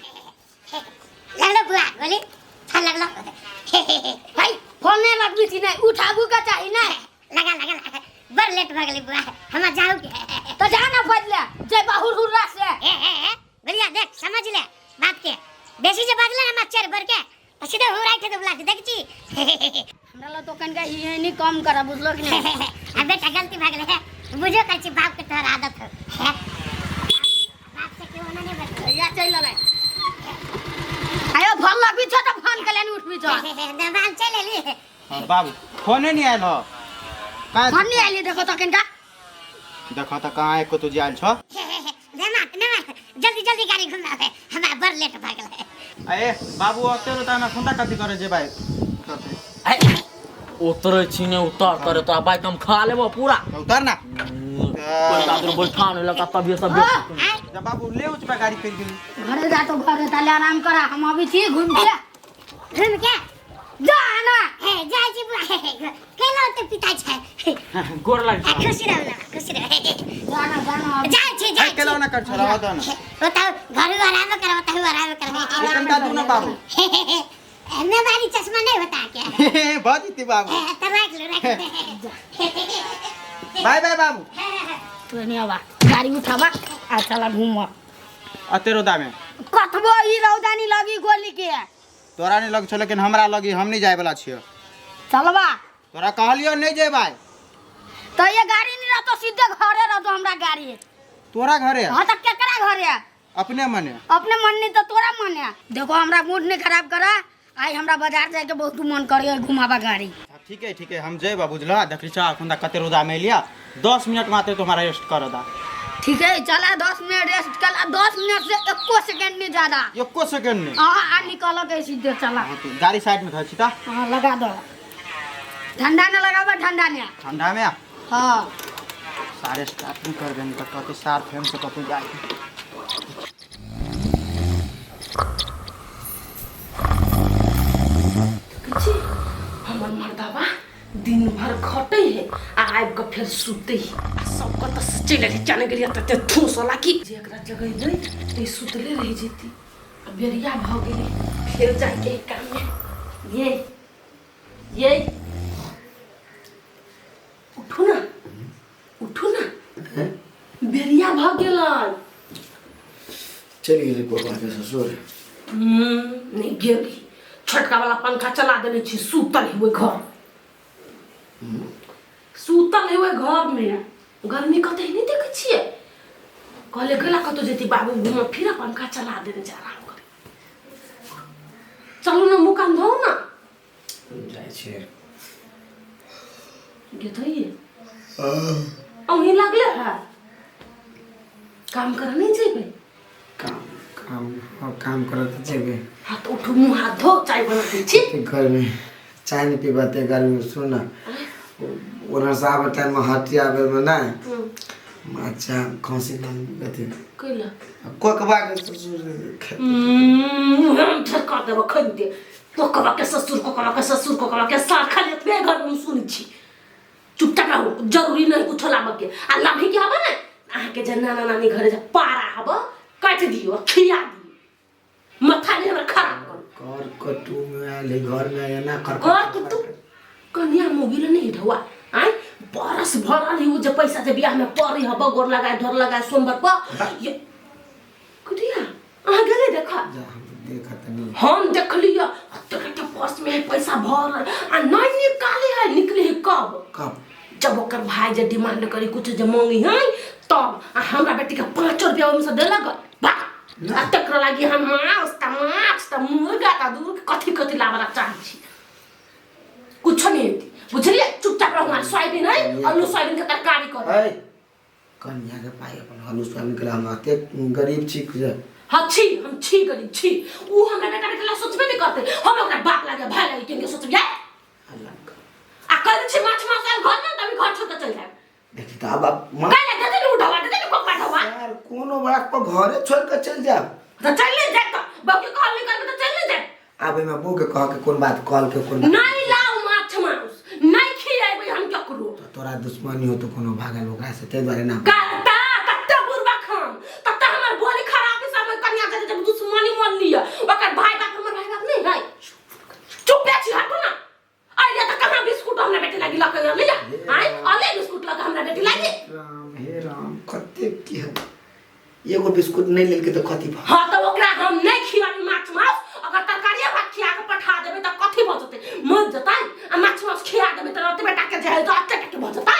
बीती नहीं उठाबू का चाहिए ना लगा लगा लगा बर लेट भ गेली बुआ हम जाऊ के तो जा ना बदले जय बाहुर हुर्रा से बढ़िया देख समझ ले बात के बेसी जे बदले हम चेर भर के तो सीधे हो राइट तो बुला देख छी हमरा ला तो कन का ही नहीं कम करा बुझलो कि नहीं अब बेटा गलती भ गेले बुझो कर छी बाप के तोहर आदत है बाप से क्यों नहीं बता या चल ले आयो फोन लगी छ त फोन कल्याण उठ भी छ दबान चले ली हाँ, बाबू फोन नहीं आयल हो फोन नहीं आइले देखो तो कन का देखो तो कहाँ एक को तू जायल छो जल्दी जल्दी गाड़ी घुमावे हमरा बर लेट भ गेले अरे बाबू अते रहता ना खुंदा कथी करे जे भाई उतरे छीने उतर करे तो बाइक हम खा लेबो पूरा उतर ना कोई दादर बैठा नहीं लगा तब ये सब जब बाबू ले उच पे गाड़ी फिर गेली घरे जा तो घरे ताले आराम करा हम अभी छी घूम के घूम के जा ना जाय छी बुआ केलो ते पिता छै गोर लग खुशी रह जाना जाय छी ए केला ना कर छला होता ना बताओ घर आराम कर बताओ आराम कर लेकिन का तू ना बाबू मैं बारी चश्मा नहीं होता क्या बहुत ही बाबू तो रख लो बाय बाय बाबू तू नहीं आवा गाड़ी उठावा आ चला घूम अते रोदा में कतबो ई रौदानी लगी गोली के तोरा नहीं लग छो लेकिन हमरा लगी हम नहीं जाय वाला छियो चलवा तोरा कहलियो नहीं जेबै तो ये गाड़ी नहीं रहतो सीधे घरे रहतो हमरा गाड़ी तोरा घरे हां त केकरा घरे अपने मने अपने मन नहीं तो तोरा मन है देखो हमरा मूड नहीं खराब करा आई हमरा बाजार जाए के बहुत मन करे घुमावा गाड़ी ठीक है हम जेबा बुझला देखी छा खुंदा कते रोदा में लिया 10 मिनट माते तुम्हारा रेस्ट कर दा ठीक है चला 10 मिनट रेस्ट कला 10 मिनट से 1 सेकंड नहीं ज्यादा 1 सेकंड नहीं हां आ निकल के सीधे चला हाँ, तो गाड़ी साइड में धर छी ता हां लगा दो ठंडा न लगावा ठंडा ने ठंडा में हां सारे स्टार्ट नहीं कर देन त कते सार फेम से कतु जाए हमर मर्दावा दिन भर खटे है आब के फिर सुते सबको तो चले जाने के लिए तते ठूस वाला की जेकरा जगह दे ते सुतले रह जेती अब बेरिया भ गेली फिर जाके काम में ये उठो ना बेरिया भ गेलन चली गेली बाबा के ससुर नहीं गेली छोटका वाला पंखा चला देने छी सुतल हुए घर में गर्मी कतई नहीं देखे छिए कहले गेला कतो जेती बाबू घूम फिर पंखा चला देने जा आराम करे चलो ना मुंह कान धो ना जाय छै गेथई औही लागले है काम कर नहीं जेबे काम करत जेबे हां तो उठो मुंह हाथ धो चाय बना दे छी घर में चाय नहीं पीबाते गर्मी में सुन ओना साहब टाइम में हटिया बेर में ना अच्छा खांसी लग गति कइला कोकबा के ससुर हम ठका देब खन दे कोकबा के ससुर के साथ खाली पे घर में सुन छी चुपचाप रहो जरूरी नहीं कुछ लाभ के आ लाभी के हबे ना आहा के जे नाना नानी घरे जा पारा हबे काट दियो खिया दियो माथा ने हमरा खराब कर कटू में आले घर में आया ना कर कटू कन्या मोगिल नहीं ढवा आय बरस भरल ही जे पैसा जे बियाह में परी हबे गोर लगाए धर लगाए सोमवार पर ये कुटिया आ गेले देखा देखत नहीं हम देखलिए तोरा पर्स में पैसा भर आ नहीं निकले है कब जब ओकर भाई जे डिमांड करी कुछ जे मांगी है तब हमरा बेटी के 5 रुपया में से देलक बा आ तकरा लागी हम माछ त मुर्गा त दूर कथी लावला चाहि छी कुछ नहीं बुझलिए चुपचाप रहो सोयाबीन है आलू सोयाबीन के तरकारी कर ए कन्या के पाई अपन आलू सोयाबीन के हम आते गरीब छी हम छी गरीब छी ऊ हमरा बेटा के ला सोचबे नहीं करते हम ओकरा बाप लागे भाई लागे केंगे सोचब जाए आ कर छी माछ घर में तभी घर छोड़ के चल जाए देखी त अब काले दे दे उठावा दे दे कोक बैठावा यार कोनो बात पर घरे छोड़ के चल जा तो चल ले जा तो बाकी कॉल नहीं करबे तो चल ले जा आबे में बू के कह के कोन बात कॉल के कोन नहीं लाओ माछ नहीं खियाबे हम क्या करू तोरा दुश्मनी हो तो कोनो भागल ओकरा से ते द्वारे ना काटा कत्ता बुरबा खान तत्ता हमर बोली खराब सब कन्या के जब दुश्मनी मन लिया ओकर भाई बाप हमर भाई बाप नहीं है चुप छी हटो ना आइले त कहां बेटी लके ले जा आय अले बिस्कुट लके हमरा बेटी लागे राम हे राम कते की है एगो बिस्कुट नहीं लेके तो कथी भा हां तो ओकरा हम नहीं खियानी माछ मांस अगर तरकारिया भात खिया के पठा देबे त कथी बचते मर जतै आ माछ मांस खिया देबे त रते बेटा के जाय त अत्ते के बचतै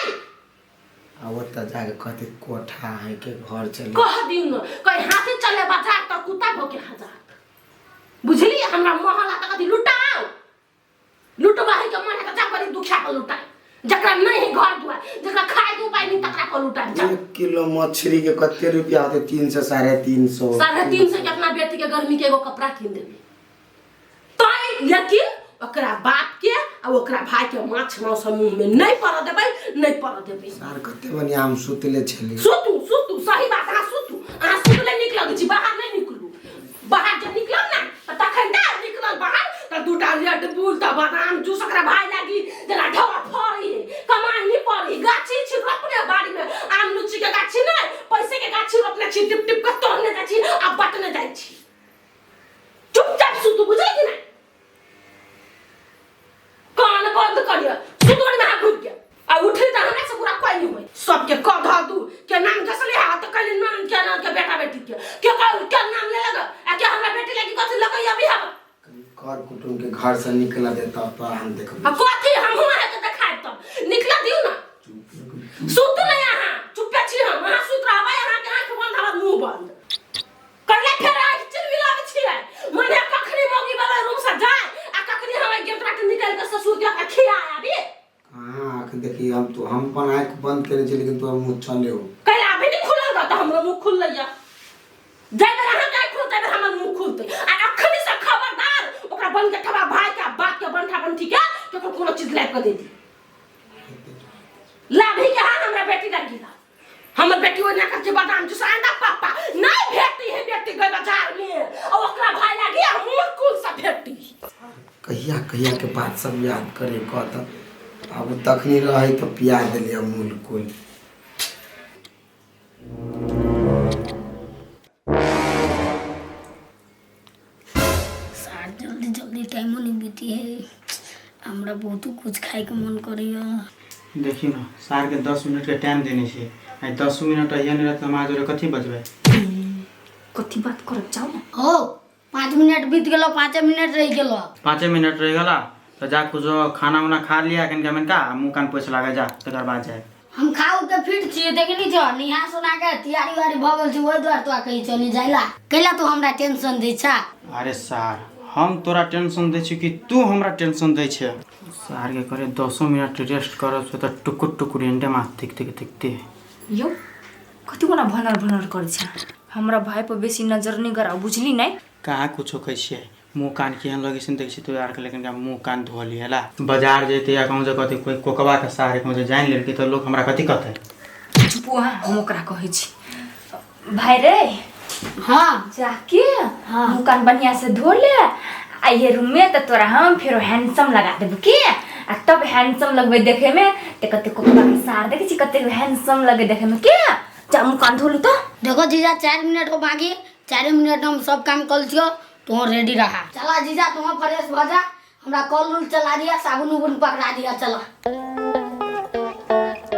अब त जाके कथी कोठा है के घर चले कह दिउ न कहीं हाथे चले बाजार त कुत्ता भोके हजार बुझली हमरा मोहल्ला त कथी लुटाओ लुटबा है के मन के जा करी दुखिया को लुटाई जकरा नहीं घर दुआ जकरा खाए के उपाय नहीं तकरा को लुटाई 1 किलो मछली के कते रुपया होते 300 350 350 के अपना बेटी के गर्मी के एगो कपड़ा किन देबे तई लेकिन ओकरा बाप के आ ओकरा भाई के माछ मांस मुंह में नहीं पड़ देबे नहीं पड़ देबे सार कते बनी हम सुतले छली सुतू सही बात है सुतू आ सुतले निक लगे छी बाहर नहीं निकलू बाहर जब निकलब ना त तखन ना निकलल बाहर त दूटा रेड बुल त बादाम जूस ओकरा भाई लागी जना ढवा फरी कमाई नहीं पड़ी गाछी छी अपने बाड़ी में आम लुची के गाछी नहीं पैसे के गाछी रोपने छी टिप टिप के तोड़ने जाई छी आ बटने जाई छी चुपचाप सुतू बुझै कि नहीं कान बंद करियो सुतोड़ी में घुस गया आ उठे त हमरा से पूरा कोई नहीं होई सबके कह दू के नाम जसले हाथ कल नाम के बेटा बेटी के नाम ले लगा आ के हमरा बेटी लगी कथि लगई अभी हम घर कुटुंब के घर से निकला देता तो हम देखब आ कथि हम हुआ के देखाय त निकला दिउ ना सुत नहीं यहां चुप छी हम वहां सुत रहबे यहां के आंख बंद हवा मुंह बंद कल्ला फेर आंख चिलमिला के छियै मने कखनी मौगी वाला रूम से जाए आ कखनी हम गेट रात निकल के ससुर के खिया आबी हां आंख देखी हम अपन आंख बंद करे छी लेकिन तू मुंह चले हो कल अभी नहीं खुलल बा त हमरो मुंह खुल लइया जब रहा काय खुलते बे हमर मुंह खुलते आ अखनी से खबरदार ओकरा बन के ठबा भाई के बाप के बनठा बनठी के कोनो चीज लाइक कर दे दी लाभी के हां हमरा बेटी लगी ला हमर बेटी ओ ना करके बादाम जूस आंदा पापा नहीं भेटती है बेटी गई बाजार में और ओकरा भाई लगी मुंह कुल से भेटती कहिया के बात सब याद करे कहत अब तखनी रहे तो पिया देलिए मूल कुल जल्दी जल्दी टाइम नहीं बीती है हमरा बहुत कुछ खाए के मन करियो देखियो ना सार के 10 मिनट के टाइम देने छे आई 10 मिनट अहिया नहीं रहत समाज रे कथि बचबे कथी बात करब जाओ ना हो 5 मिनट बीत गेलो 5 मिनट रह गेलो 5 मिनट रह गला तो जा कुछ खाना उना खा लिया कन के का मुंह कान पोछ लागे जा तकर बाद जाए हम खाऊ के फिट छी देखनी छ निहा सुना के तैयारी वारी भ गेल छी ओइ द्वार तो कहि चली जाइला कैला तू हमरा टेंशन दै छ अरे सार हम तोरा टेंशन दै छी कि तू हमरा टेंशन दै छ सार के करे 10 मिनट रेस्ट करब त टुकुर टुकुर एंडे मा देखते यो कथि कोना भनर कर छ हमरा भाई पर बेसी नजर नहीं करा बुझली नहीं कहाँ कुछो कहै छियै मुंह कान केहन लगे छै देख छी तो यार के लेकिन मुंह कान धो लिहला बाजार जेते या कहूं जे कथि कोई कोकबा के सारे कहूं जे जान लेलकै त लोग हमरा कथि कहतै चुप हुआ हम ओकरा कहै छी भाई रे हां जाके मुंह कान बढ़िया से धो ले आ ये रूम में त तोरा हम फेरो हैंडसम लगा देब की आ तब हैंडसम लगबे देखे में ते कते कोकबा के सार देखे छी कते हैंडसम लगे देखे में के जा मुंह कान धो ली तो देखो जीजा 4 मिनट को बाकी 4 मिनट हम सब काम कर लियो तू रेडी रहा चला जीजा तुम फ्रेश भ जा हमरा कॉल उल चला दिया साबुन उबुन पकड़ा दिया चला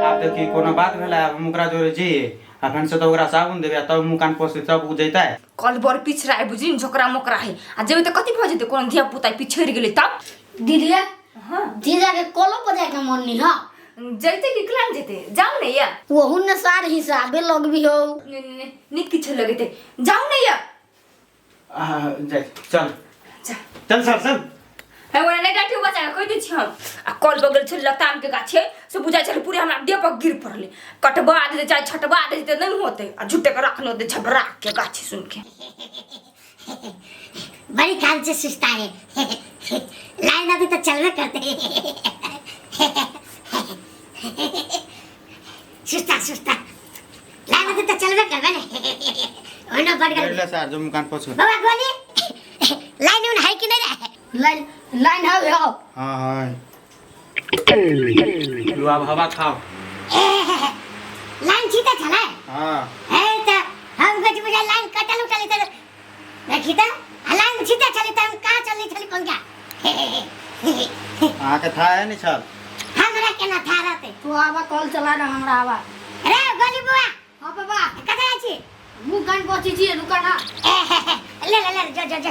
आप देखी कोनो बात भेला हम ओकरा जोरे जी अखन से तो ओकरा साबुन देबे तब मुंह कान पोछ तब उ जैता कल बर पिछरा है बुझी झोकरा मोकरा है आ जेबे त कथि भ जेते कोन धिया पुता पिछड़ गेले तब दीदी हां जीजा के कॉलो पर जाए के मन नहीं हां जैते कि क्लान जेते जाओ ने या वहु न सार हिसाबे लग भी हो निक किछ लगते जाओ ने या जा चल चल सर है ओने ने डाटी बचा कह दै छी हम आ कल बगल छ लताम के गाछ से बुझा छ पूरे हमरा देह पर गिर पड़ले कटबा दे चाहे छटबा दे त नहीं होते आ झुटे के रखनो दे छबरा के गाछ सुन के बड़ी कान से सुस्ता है लाइन अभी तो चलवे करते सुस्ता लाइन अभी तो चलवे करबे ने ओना बढ़ गए ले सर जो मुंह कान पोछ बाबा गोनी लाइन उन है कि नहीं रे लाइन है हो हां हां लो अब हवा खाओ लाइन सीधा चला हां है त हम कुछ बुझा लाइन कटल उठल त देखी त लाइन सीधा चले त हम का चले कौन क्या आ के था है नहीं चल हमरा के ना था रहते तू आवा कॉल चला ना हमरा आवा रे गोली बुआ हां बाबा कते छी मुंह कान पहुंची छी रुका ना ले ले ले जो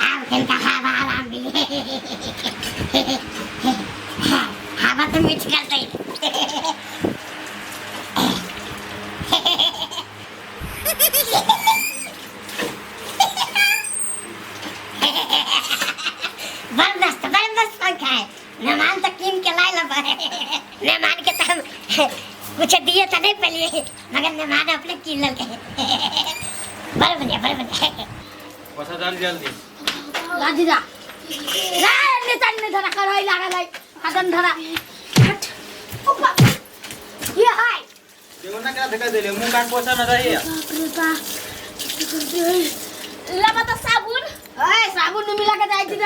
आव खेल का हवा आराम मिले हवा तो मीठ करते बस पंखा है मेहमान तो कीन के लाए ला मेहमान के तो कुछ दिए तो नहीं पहले मगर मेहमान अपने कीन लगे बड़े बने पैसा डाल जल्दी गाजी जा ने तन्ने धरा कराई लागा लाई आदन धरा हट ऊपर ये हाय केगो ना क्या धक्का देले मुंह कान पोछा ना रही लामा तो साबुन ए साबुन नहीं मिला के जाई थी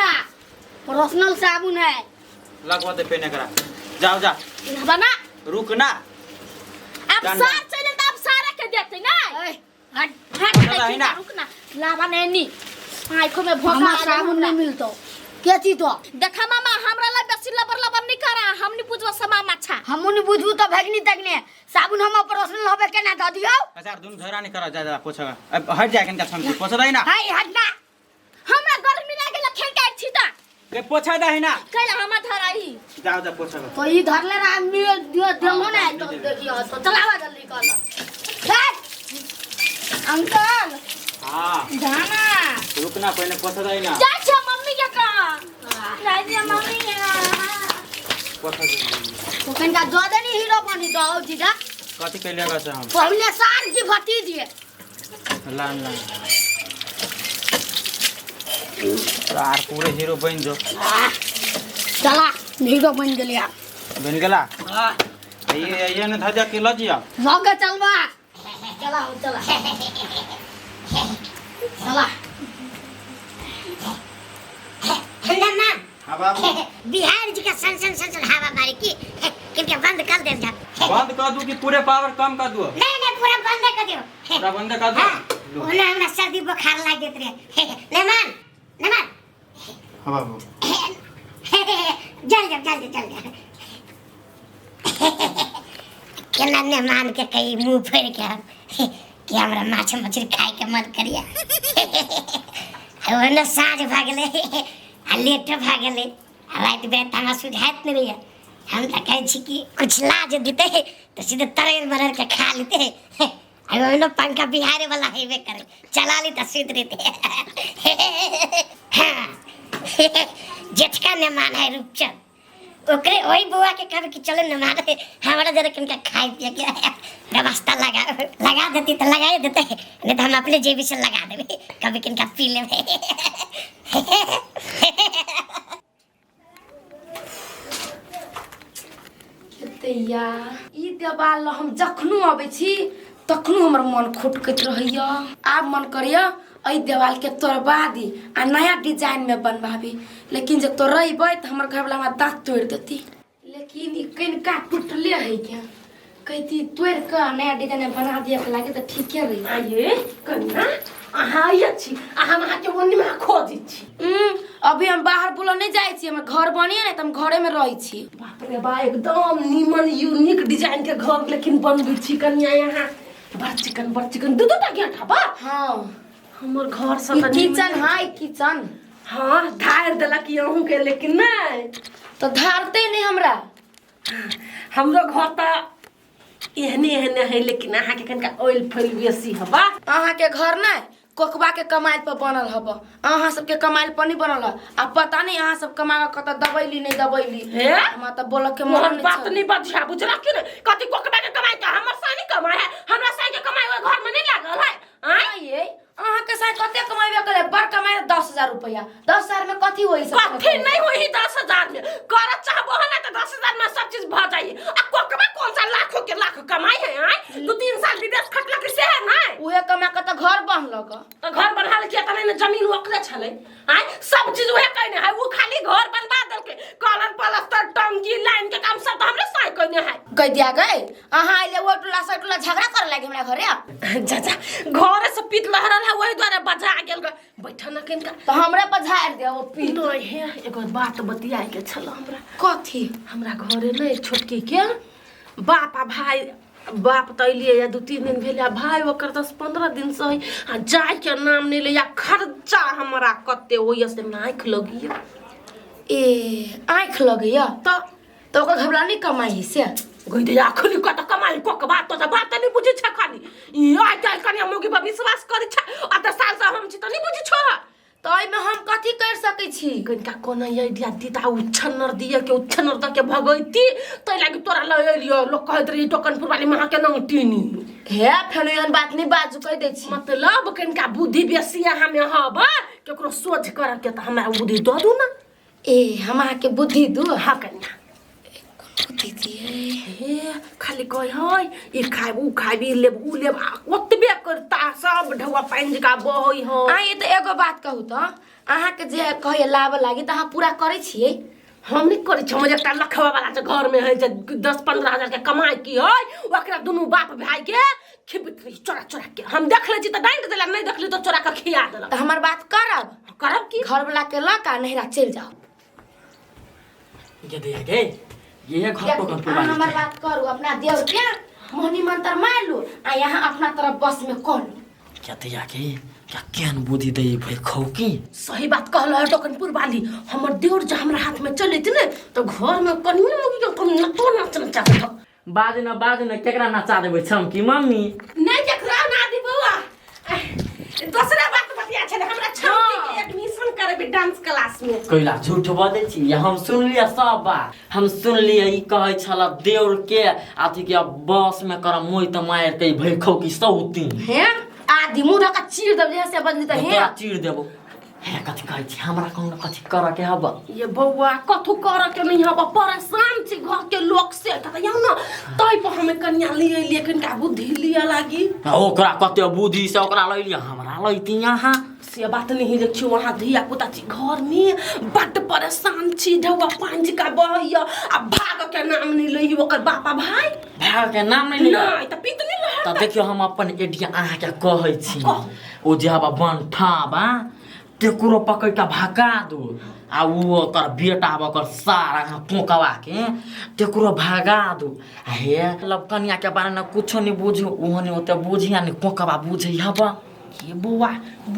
पर्सनल साबुन है लगवा दे पेने करा जाओ जा बना रुक ना अब सार चले तो अब सारा के देते ना हट पता है ना? रुक ना लावा नहीं आंखों में भोंका साबुन नहीं मिलतो के चीज तो देखा मामा हमरा ला बेसी लबर नहीं करा हमनी बुझवा समा माछा हमनी बुझू तो भगनी तकने साबुन हम पर्सनल होबे के ना द दियो अच्छा दुन धरा नहीं करा जा पोछा अब हट जा कनका समझ पोछा दई ना हाय हट ना हमरा गर्मी लागे ला खेल के छी ता के पोछा दई ना कैला हम धराई जाओ जा पोछा तो ई धरले रा देमो ना तो देखियो तो चलावा जल्दी कर अंकल हां जाना रुक ना पहले पोछा दई ना जा छ मम्मी के कहां जाई दिया मम्मी के पोछा दई तो कनका ज्यादा नहीं हीरो बनी तो हो जीजा कथि के लेगा से हम पहले सार की भती दिए लान यार पूरे हीरो बन जो चला हीरो बन गेलिया बन गेला हां ये ने धजा के ल जिया लगे चलवा चला चला ना हां बाबू बिहार जी का सन हवा मारे की किनके बंद कर दे जा बंद कर दूं कि पूरे पावर कम कर दूं नहीं पूरा बंद कर दियो पूरा बंद कर दूं ओने हमरा सर्दी बुखार लाग देत रे मेहमान हां बाबू जल्दी केना मेहमान के कई मुंह फेर के कि हमरा माछ मछली खाए के मन करिया ओने साँझ भ गेले आ लेट भ गेले रात बेर हमरा सुझाइत नहीं रहिए हम तो कहे छी कि कुछ लाज देते तो सीधे तरेर बरर के खा लेते अरे ओने पंखा बिहारे वाला हेबे करे चला ली तो सुध देते जेठका मेहमान है रूपचंद ओकरे वही बुआ के कहे कि चलो मेहमान हमारा जरा कनका खाए पिए के व्यवस्था लगा देती तो लगा देते नहीं तो हम अपने जेबी से लगा देबे कभी कनका पी लेबे तैया ई देवाल हम जखनो आबै छी तखनो हमर मन खुटकैत रहैया आब मन करैया एहि देवाल के तोड़वा दी आ नया डिजाइन में बनवाबी लेकिन जब तोड़ेबै त हमर घरवाला हमरा दांत तोड़ देती लेकिन ई कनिका टूटले है क्या कहती तोड़ के नया डिजाइन में बना दिया के लागे त ठीके रही आइए कन्ना अहाँ आइए छी हम अहाँ के ओनी में खोजी छी अभी हम बाहर बुला नहीं जाई छी हमर घर बनिए ने त हम घरे में रही छी बाप रे बा एकदम नीमन यूनिक डिजाइन के घर लेकिन बनबी छी कन्या यहाँ बड़ चिकन दू टा गेट हबा हां हमर घर से त किचन हाय किचन हां धार देलक यहू के लेकिन नहीं तो धारते नहीं हमरो घर त एहने है लेकिन अहाँ के कनका ऑयल फैल बेसी हबा अहाँ के घर नहीं कोकबा के कमाइल पर बनल हब अहाँ सबके कमाइल पर नहीं बनल आ पता नहीं अहाँ सब कमा के कत दबैली नहीं दबैली हम त बोल के मन बात नहीं बजिया बुझला कि कथि कोकबा के कमाई का हमर सानी कमाई है हमरा साई के कमाई ओइ घर में नहीं लागल है आइए अहाँ के साई कते कमाइबे करे बड़ कमाई 10,000 रुपया 10,000 में कथि होई सब कथि नहीं होई 10,000 में कर चाहबो ना त 10,000 में सब चीज भ जाई आ कोकबा कौन सा लाखों के लाख कमाई है आय 2-3 साल विदेश खटला कि से है ना उहे कमा के त घर बनलक त घर बनहाल के त नहीं जमीन ओकरे छले आय सब चीज उहे कहने है वो खाली घर बनवा देलके कलर प्लास्टर टंकी लाइन के काम सब हमरे साई कहने है कह दिया गए अहाँ आइले वो टोला से टोला झगड़ा करे लागे हमरा घरे जा जा घर से पीत लहरल है वही द्वारा बजा गेल बैठा न किनका तो हमरा बजाएर दे वो पीत नहीं है एगो बात बतियाए के छल हमरा कथी हमरा घरे नहीं छोटकी के बाप आ भाई बाप तो अलिए या 2-3 दिन भेले भाई ओकर 10-15 दिन से आ जाय के नाम नहीं ले या खर्चा हमरा कते होय से आँख लगी ए आँख लगिया तो ओकर घबरा नहीं कमाई से गई दे आखली कत कमाई को बात तो बात नहीं बुझी छ खाली ई आइ काल कनी हम के विश्वास करे छ अत साल से हम छी त नहीं बुझी छ तो में हम कथी कर सकै छी कनिका कोना ये दिया दीता उछन्नर दिए के उछन्नर द के भगैती तै लागि तोरा ल लियो लोग कहत रही टोकनपुर वाली महा के न टीनी हे फेनो एहन बात नहीं बाजू कह दे छी मतलब कनिका बुद्धि बेसी हमें हबा केकरो सोच कर के त हमरा बुद्धि द दू ना ए हमरा के बुद्धि दू हा कन्या बुद्धि दिए हे खाली कह है ई खाइब उ खाइब ई लेब उ लेब ओतबे करता सब ढवा पाइन का बहई हो आ ये त एगो बात कहू त अहाँ के जे कहे लाभ लागी त अहाँ पूरा करे छिए हम नहीं करे छ हम एकटा लखवा वाला जे घर में है जे 10-15 हजार के कमाई की है ओकरा दुनु बाप भाई के खिबित रही चोरा चोरा के हम देख ले छी त डांट देला नहीं देख ले तो चोरा के खिया देला त हमर बात करब की घर वाला के लका नहिरा चल जाओ ये दे गे ये घर टोकनपुर वाली हमर बात करू अपना देव के मोहनी मंत्र मार लो आ यहाँ अपना तरफ बस में कर लो क्या दिया के क्या केन बुद्धि दे भाई खौकी सही बात कहल है टोकनपुर वाली हमर देवर जे हमरा हाथ में चले थी ने तो घर में कनिया लगी के तुम न तो नाच नचा दो बाज न केकरा नचा देबै छम की मम्मी नहीं केकरा ना दी बउआ दूसरा बात बतिया छले हमरा छौकी के एडमिशन करबे डांस क्लास में कइला झूठ बजै छी या हम सुन लिया सब बात हम सुन लिया ई कहै छला देवर के अथी के बस में कर मोई त मार के भई खौकी सौती हैं आदि मुंह का चीर दब जैसे बजली त हैं चीर देबो हे कथी कहै छी हमरा कहन कथी कर के हब ये बउआ कथु कर के नहीं हब परेशान छी घर के लोग से त यौ न तै पर हमें कन्या लिए लेकिन का बुद्धि लिया लागी ओकरा कते बुद्धि से ओकरा लइ लिया हमरा लइती यहाँ से बात नहीं देखियो वहां धिया पुता छी घर में बड परेशान छी ढवा पांज का बहैया आ भाग के नाम नहीं लई ओकर बापा भाई भाग के नाम नहीं लिया नहीं त पीत नहीं रह त देखियो हम अपन एडिया आहा के कहै छी ओ जे हबा बनठा बा तेकुरो पकड़ के भगा दो आ वो ओकर बेटा ओकर सारा पोकवा के तेकुरो भगा दो हे मतलब कन्या के बारे में कुछ नहीं बुझो ओहने ओते बुझिया नहीं पोकवा बुझै हबा ये बुआ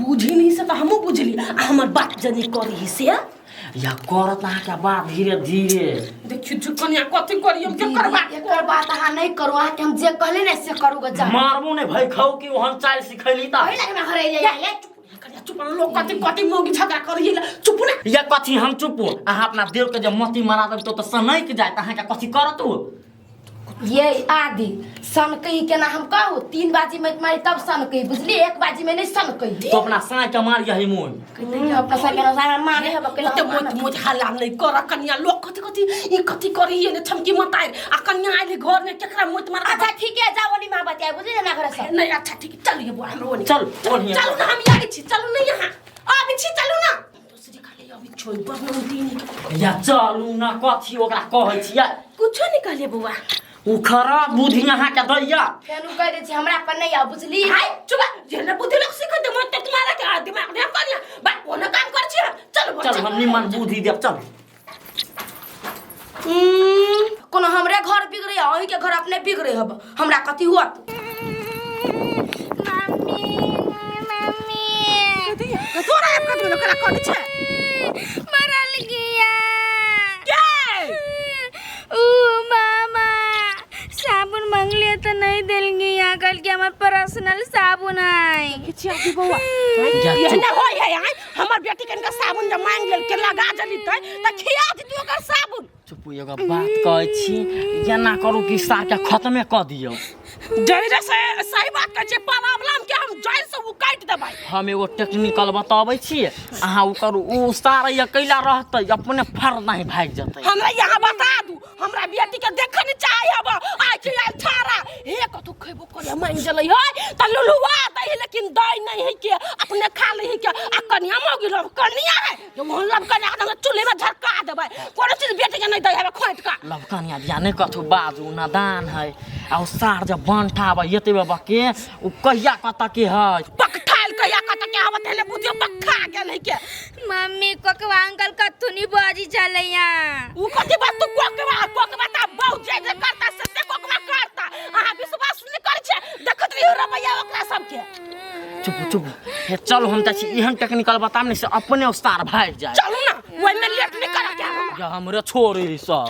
बुझी नहीं से त हमहु बुझली आ हमर बात जनी करी से या करत आहा के बात धीरे धीरे देखियो चुकनिया कथि करी हम के करबा एकर बात अहाँ नहीं करू अहाँ के हम जे कहले ने से करू ग जा मारबो नहीं भई खाऊ की ओहन चाल सिखैली त ओइ लगे ना घरे ले चुप लोग कथि मोगी झगड़ा करिए चुप ना या कथि हम चुप अहाँ अपना देव के जब मती मारा दब तो सनई के जाय अहाँ के कथि करत हो ये आदि सन कही के ना हम कहू 3 बाजी में मारी तब सन कही बुझली 1 बाजी में नहीं सन कही तो अपना साय के मार यही मोन अपना साय के ना मारे है बकला तो मोत हल्ला नहीं कर कन्या लोग कथि ई कथि करी ये ने छमकी मत आए आ कन्या आइले घर में केकरा मोत मार अच्छा ठीक है जाओ नी मां बतिया बुझली ना घर से नहीं अच्छा ठीक चलिए बुआ हमरो ओनी चल ओनी चलो ना हम आगे छी चलो नहीं यहां अभी छी चलो ना दूसरी खाली अभी छोड़ पर न दिन या चलू ना कथि ओकरा कहै छी कुछो नहीं कहले बुआ उ खराब बुद्धि अहाँ के दैया फेनु कह दे छी हमरा पर नहीं आ बुझली हाय चुप जेने बुद्धि लोग सिख दे मत तुम्हारा के दिमाग दे कनिया बा कोनो काम कर छी चलो चल हम निमन बुद्धि देब चल कोनो हमरे घर बिगड़े अही के घर अपने बिगड़े हब हमरा कथि हुआ मम्मी तोरा एक कथि लोकरा कथि छे मरल गया के ओ मामा साबुन मांगलिए तो नहीं दिल गया कल के हमार पर्सनल साबुन है किछि आदि बउआ ये ना होय है हमर बेटी कन का साबुन ज मांग लेल के लगा जली त खिया दी तू ओकर साबुन चुप एगो बात कहै छी या ना करू कि सार के खत्मे क दियौ जइरे से सही बात कहै छै प्रॉब्लम के हम जैन से उ काट देबै। हम एगो टेक्निकल बताबै छी, अहाँ ओकर उ सारा अकेला रहतै, अपने फर नहीं भाग जतै। हमरा यहाँ बता दू, हमरा बेटी के देखे नहीं चाहिए अब आइ के आइ थारा हे कतु खैबो करे मान जलै है त लुलुआ दै है, लेकिन दै नहीं है के अपने खा लै है के। आ कन्या मोगी लब कन्या है जो मोहन लब कन्या के चूल्हे में झरका देबै, कोनो चीज बेटी के नहीं दै है खोट का। लबकनिया दिया नहीं कथु बाजू नादान है, आ सार जब बंठा आबे एते बाबा के उ कहिया कत के है पकठाल कहिया कत के आवत है, बुझियो पक्का गेल है के। मम्मी कोकवा अंकल कथु नहीं बाजी चलैया। उ कथि बात तू कोकवा ता बहुत जे जे करता से कोकवा करता। अहाँ विश्वास नहीं करै छै, देखत रहियो रमैया ओकरा सब के। चुप चुप हे चल हम त एहन टेक्निकल बताम नहीं से अपने उस्तार भाग जाए। चलू ना ओइ में लेट नहीं कर के। या हमरे छोड़ ई सब